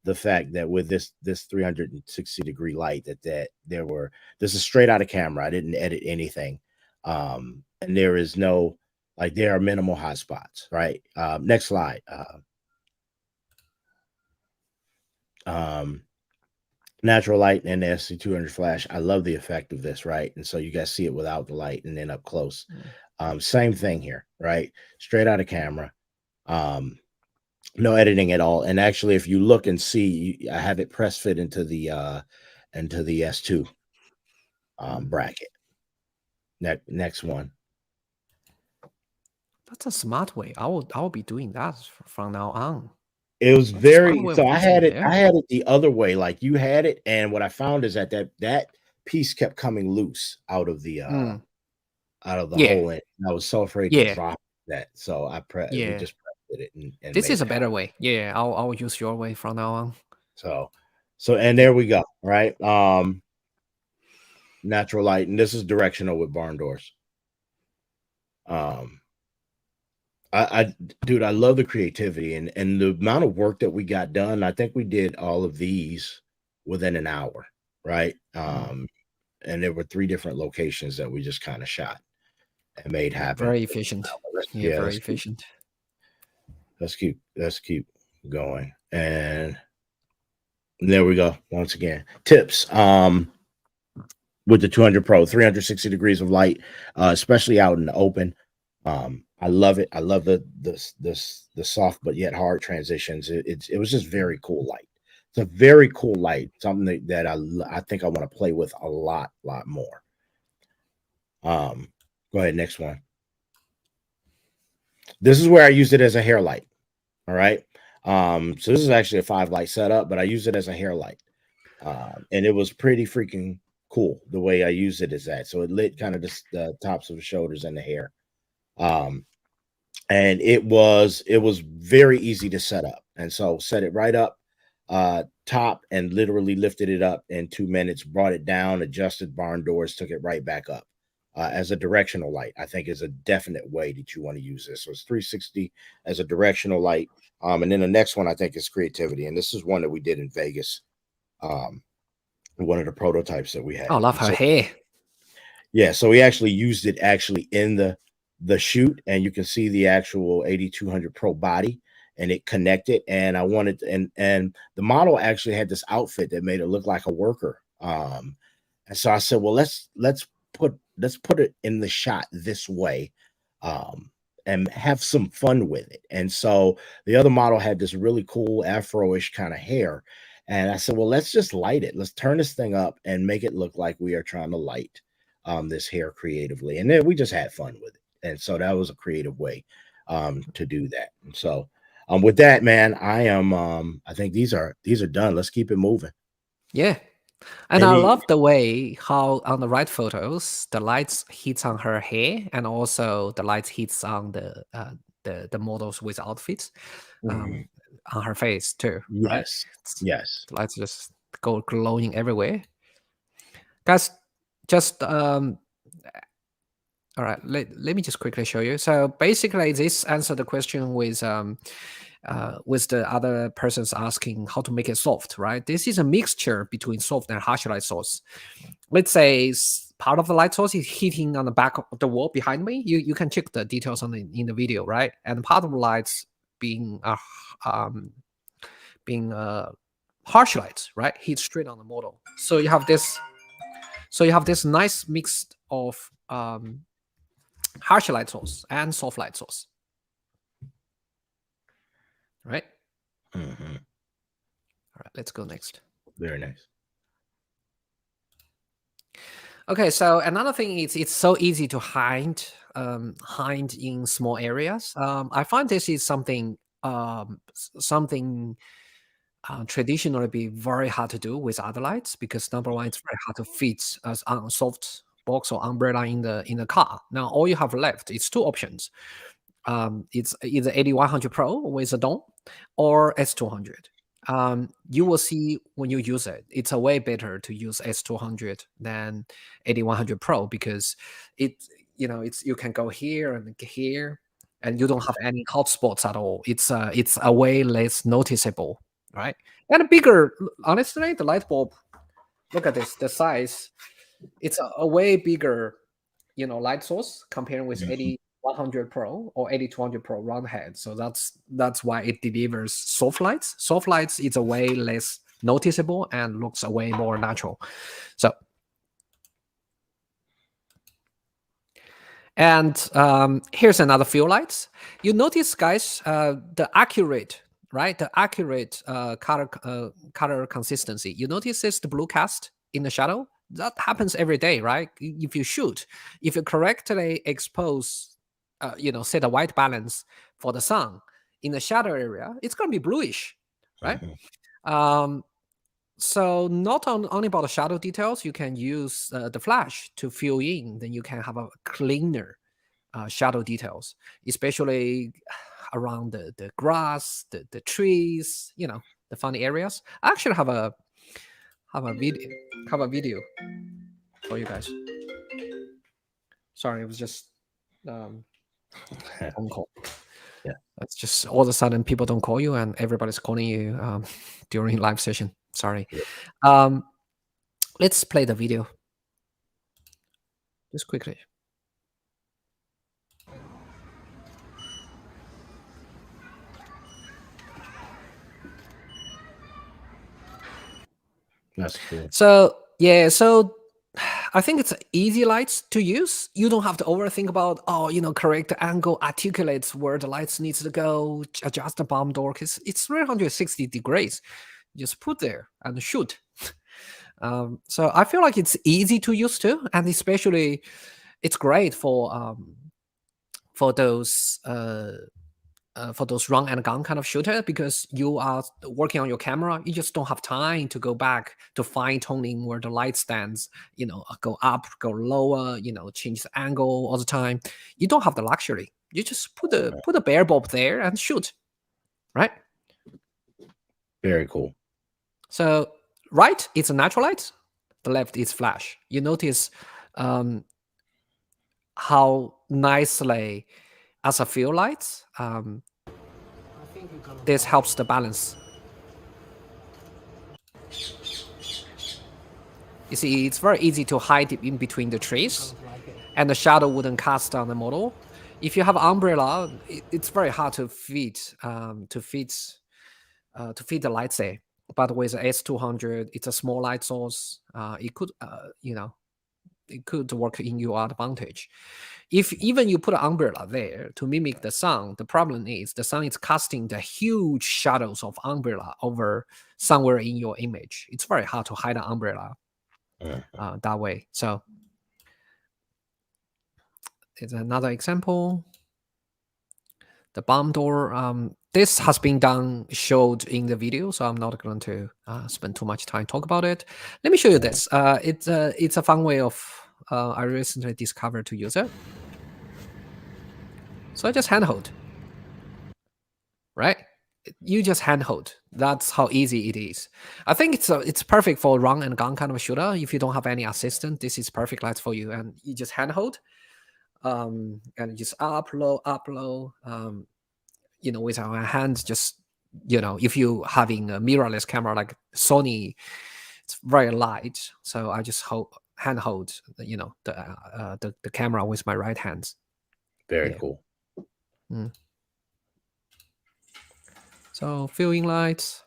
the fact that with this 360-degree light this is straight out of camera. I didn't edit anything, and there is no, like, there are minimal hot spots, right? Next slide. Natural light and the AD-S200 flash. I love the effect of this, right? And so you guys see it without the light and then up close. Same thing here, right? Straight out of camera. No editing at all. And actually, if you look and see, I have it press fit into the S2 bracket. Next one. That's a smart way. I will be doing that from now on. It was I had it the other way, like you had it, and what I found is that piece kept coming loose out of the hole, and I was so afraid to drop that. So we just pressed it and this is a better way. Yeah, I'll use your way from now on. So and there we go, right? Natural light, and this is directional with barn doors. I dude, I love the creativity and the amount of work that we got done. I think we did all of these within an hour, right? And there were 3 different locations that we just kind of shot and made happen. Very efficient. Yeah, Yeah, very efficient. let's keep going. And there we go. Once again, tips. With the 200 Pro, 360 degrees of light, especially out in the open. I love it. I love the soft but yet hard transitions. It was just very cool light. It's a very cool light. Something that I think I want to play with a lot more. Go ahead, next one. This is where I used it as a hair light. All right. So this is actually a 5 light setup, but I use it as a hair light. And it was pretty freaking cool the way I used it as that. So it lit kind of the tops of the shoulders and the hair. Um, and it was very easy to set up. And so set it right up top and literally lifted it up in 2 minutes, brought it down, adjusted barn doors, took it right back up. As a directional light, I think is a definite way that you want to use this. So it's 360 as a directional light. And then the next one I think is creativity. And this is one that we did in Vegas. One of the prototypes that we Oh, I had. love her So hair. yeah, so we actually used it actually in the shoot, and you can see the actual AD-200 Pro body, and it connected. And I wanted, and the model actually had this outfit that made it look like a worker. And so I said, well, let's put it in the shot this way, and have some fun with it. And so the other model had this really cool afro-ish kind of hair. And I said, well, let's just light it. Let's turn this thing up and make it look like we are trying to light this hair creatively. And then we just had fun with it. And so that was a creative way to do that. And so with that, man, I think these are done. Let's keep it moving. Yeah. And I Any love the way how on the right photos the lights hits on her hair, and also the lights hits on the models with outfits Mhm. um, on her face too, right? Yes. Yes. The lights just go glowing everywhere. Guys, just all right, let me just quickly show you. So basically, this answered the question with the other persons asking how to make it soft, right? This is a mixture between soft and harsh light source. Let's say part of the light source is hitting on the back of the wall behind me. You can check the details in the video, right? And part of the lights being um, harsh lights, right? Hit straight on the model. So you have this. So you have this nice mix of harsh light source and soft light source, right? Mhm. All right, let's go next. Very nice. Okay, so another thing is it's so easy to hide in small areas. I find this is something traditionally be very hard to do with other lights, because number one, it's very hard to fit as a soft box or umbrella in the car. Now all you have left is 2 options. It's either AD-100 Pro with a dome or S200. You will see when you use it, it's a way better to use S200 than AD-100 Pro, because it it's you can go here and here, and you don't have any hot spots at all. It's a way less noticeable, right? And a bigger, honestly, the light bulb. Look at this, the size. It's a way bigger light source comparing with Mhm. 80-100 Pro or 80-200 Pro round head. So that's why it delivers soft lights. Soft lights is a way less noticeable and looks a way more natural. So and here's another few lights. You notice, guys, the accurate, right? The accurate color consistency. You notice this the blue cast in the shadow. That happens every day, right? If you shoot, if you correctly expose, set a white balance for the sun in the shadow area, it's going to be bluish, right? Mhm. Um, so not only about the shadow details, you can use the flash to fill in. Then you can have a cleaner shadow details, especially around the grass, the trees, the funny areas. I actually have a video for you guys. Sorry, it was just phone call. It's just all of a sudden people don't call you and everybody's calling you during live session. Sorry. Yeah. Um, let's play the video just quickly. That's cool. So yeah, so I think it's easy lights to use. You don't have to overthink about correct angle, articulates where the lights needs to go, adjust the bomb door because it's 360 degrees. Just put there and shoot. So I feel like it's easy to use too, and especially it's great for those run and gun kind of shooter because you are working on your camera. You just don't have time to go back to fine tuning where the light stands. Go up, go lower. Change the angle all the time. You don't have the luxury. You just put a bare bulb there and shoot, right? Very cool. So right, it's a natural light. The left is flash. You notice how nicely as a field light, this helps the balance. You see, it's very easy to hide it in between the trees, and the shadow wouldn't cast on the model. If you have umbrella, it's very hard to fit the lights there. But with the S200, it's a small light source. It could work in your advantage. If even you put an umbrella there to mimic the sun, the problem is the sun is casting the huge shadows of umbrella over somewhere in your image. It's very hard to hide an umbrella that way. So it's another example. The bomb door. This has been showed in the video, so I'm not going to spend too much time talk about it. Let me show you this. It's a fun way of I recently discovered to use it. So I just handhold, right? You just handhold. That's how easy it is. I think it's perfect for run and gun kind of shooter. If you don't have any assistant, this is perfect light for you. And you just handhold, and just up low. With our hands, just if you having a mirrorless camera like Sony, it's very light. So I just handhold, the camera with my right hand. Very cool. So filling lights,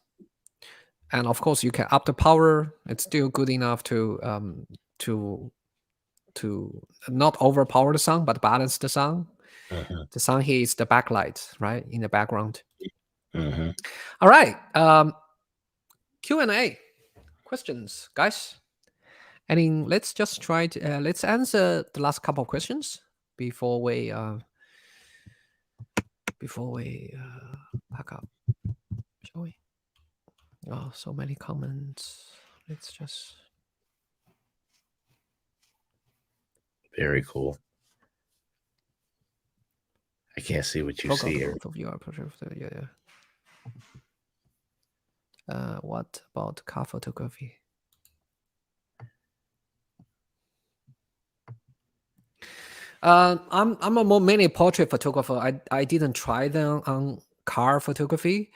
and of course you can up the power. It's still good enough to not overpower the sun, but balance the sun. The sun here is the backlight, right, in the background. All right. Q&A questions, guys. And let's just try to let's answer the last couple of questions before we pack up, shall we? Oh, so many comments. Let's just. Very cool. I can't see what you see here. Yeah. What about car photography? I'm a more mainly portrait photographer. I didn't try them on car photography.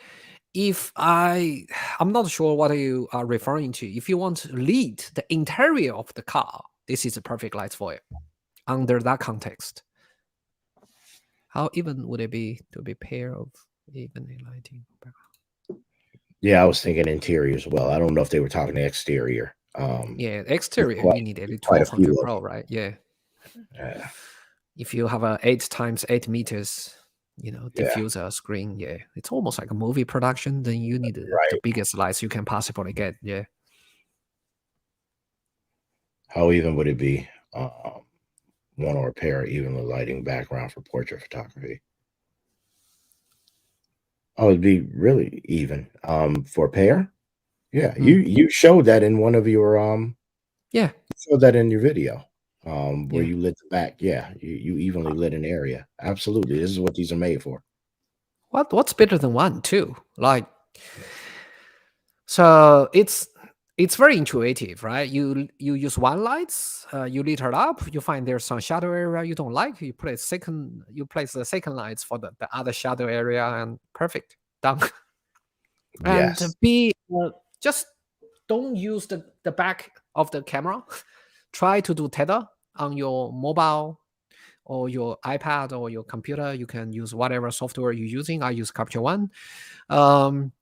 I'm not sure what you are referring to. If you want to lead the interior of the car, this is a perfect light for it. Under that context, how even would it be to be pair of even lighting? Yeah, I was thinking interior as well. I don't know if they were talking exterior. Yeah, exterior you need AD-1200 Pro, right? Yeah. If you have a 8x8 meters, diffuser screen, yeah, it's almost like a movie production. Then you need the biggest lights you can possibly get. Yeah. How even would it be? One or a pair, even the lighting background for portrait photography. Oh, it'd be really even. For a pair. Yeah, you showed that in one of your yeah, you showed that in your video. Where you lit the back. Yeah, you evenly lit an area. Absolutely. This is what these are made for. What's better than one, too? Like, so it's it's very intuitive, right? You use one lights, you lit it up, you find there's some shadow area you don't like, you place the second lights for the other shadow area, and perfect, done. And Yes. just don't use the back of the camera. Try to do tether on your mobile or your iPad or your computer. You can use whatever software you're using. I use Capture One. Um,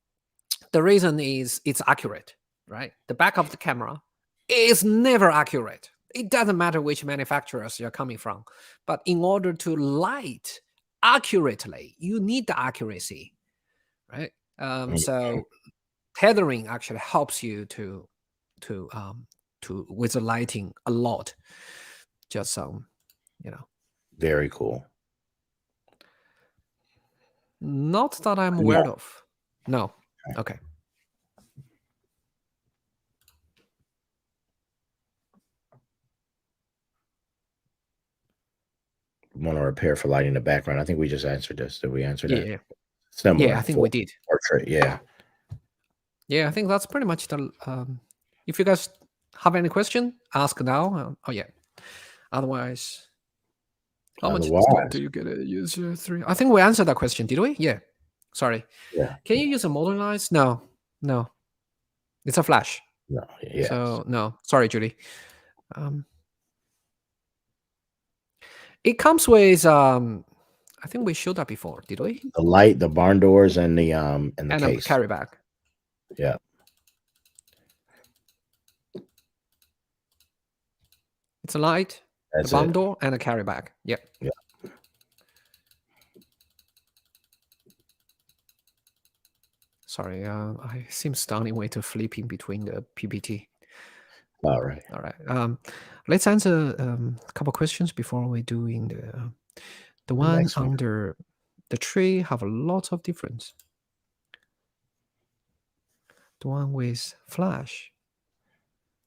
the reason is it's accurate, right? The back of the camera is never accurate. It doesn't matter which manufacturers you're coming from. But in order to light accurately, you need the accuracy, right? So tethering actually helps you to with the lighting a lot. Just Very cool. Not that I'm aware of. No. Okay. Want to repair for lighting the background. I think we just answered this. Did we answer that? Yeah. Similar. Yeah, I think we did. Portrait. Yeah. Yeah, I think that's pretty much the. If you guys have any question, ask now. Oh yeah. Otherwise, how much discount do you get a user 3? I think we answered that question, did we? Yeah. Sorry. Yeah. Can you use a modernized? No. It's a flash. No. Yeah. So no. Sorry, Julie. It comes with I think we showed that before, did we? The light, the barn doors, and the case. A carry bag. Yeah. It's a light, the barn door, and a carry bag. Yep. Yeah. Sorry, I seem stunning way to flip in between the PPT. All right. Let's answer a couple questions before we doing the one under the tree have a lot of difference. The one with flash,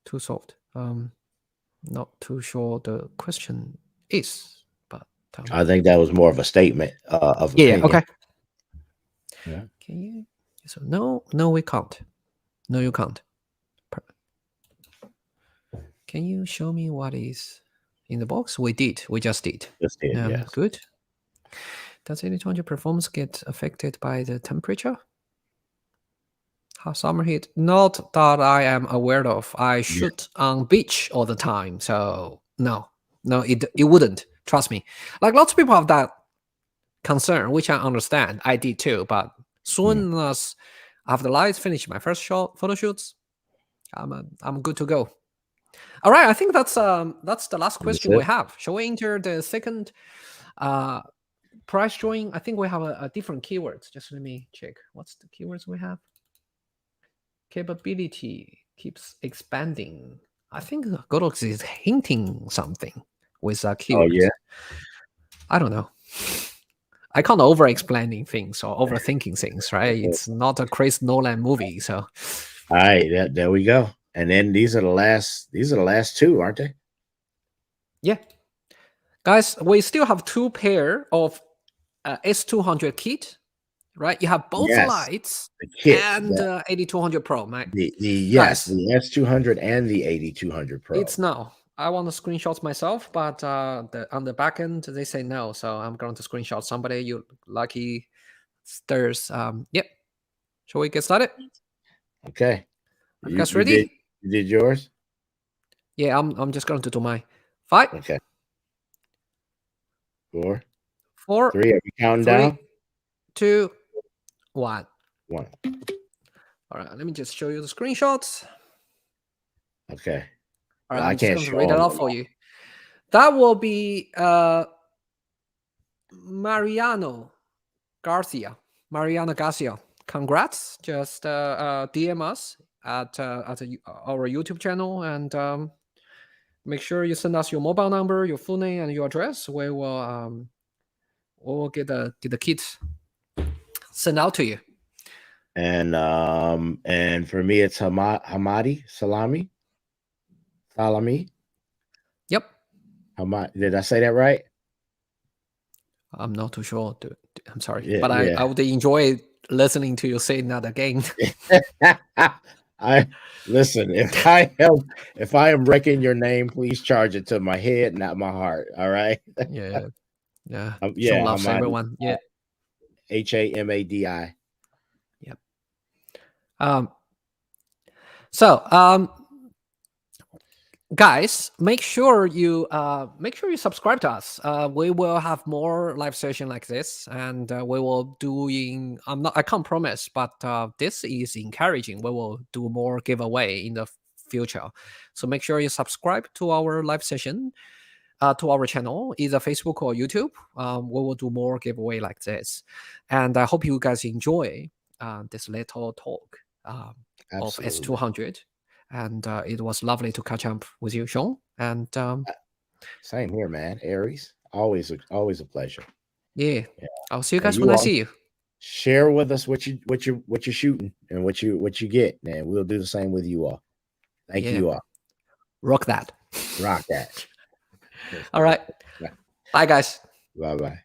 too soft. Not too sure the question is, but I think that was more of a statement of opinion. Yeah. Okay. Yeah. Can you? So no, we can't. No, you can't. Can you show me what is in the box? We just did. Just did, yes. Good. Does AD-200 performance get affected by the temperature? How summer heat? Not that I am aware of. I shoot on beach all the time, so no, it wouldn't. Trust me. Like lots of people have that concern, which I understand. I did too, but soon as after the lights finish my first photo shoots, I'm good to go. All right, I think that's the last question we have. Shall we enter the second price drawing? I think we have a different keywords. Just let me check. What's the keywords we have? Capability keeps expanding. I think GODOX is hinting something with keywords. Oh yeah. I don't know. I can't over-explaining things or overthinking things, right? It's not a Chris Nolan movie, so. All right, there we go. And then these are the last two, aren't they? Yeah. Guys, we still have 2 pair of S200 kit, right? You have both lights the kit, and AD-200 Pro, right? The S200 and the AD-200 Pro. It's no. I want to screenshot myself, but on the back end, they say no. So I'm going to screenshot somebody. You lucky stairs. Yep. Shall we get started? Okay. Are you guys ready? You did yours? Yeah, I'm just going to do my 5. Okay. 4. 3. Are we counting down? 2, 1. 1. All right. Let me just show you the screenshots. Okay. All right. I'm just going to read it out for you. That will be Mariano Garcia. Congrats. Just DM us at our YouTube channel and make sure you send us your mobile number, your full name, and your address. We will we'll get the kit sent out to you. And for me, it's Hamadi Salami. Yep. Did I say that right? I'm not too sure. I'm sorry, but I would enjoy listening to you saying that again. I listen. If I am wrecking your name, please charge it to my head, not my heart. All right. Yeah, yeah. Sean Yeah, loves Hamadi. everyone. Yeah, Hamadi. yep. Um. So, guys, make sure you subscribe to us. We will have more live session like this, and we will doing. I can't promise, but this is encouraging. We will do more giveaway in the future. So make sure you subscribe to our live session, to our channel, either Facebook or YouTube. We will do more giveaway like this, and I hope you guys enjoy this little talk of Absolutely. S200. And it was lovely to catch up with you, Sean. And Same here, man. Aries, always a pleasure. yeah, Yeah. I'll see you And guys when you I all see you. share with us what you're shooting and what you get, man. We'll do the same with you all. Thank Yeah, you all. rock that. Rock that. All right. Bye, guys. Bye bye.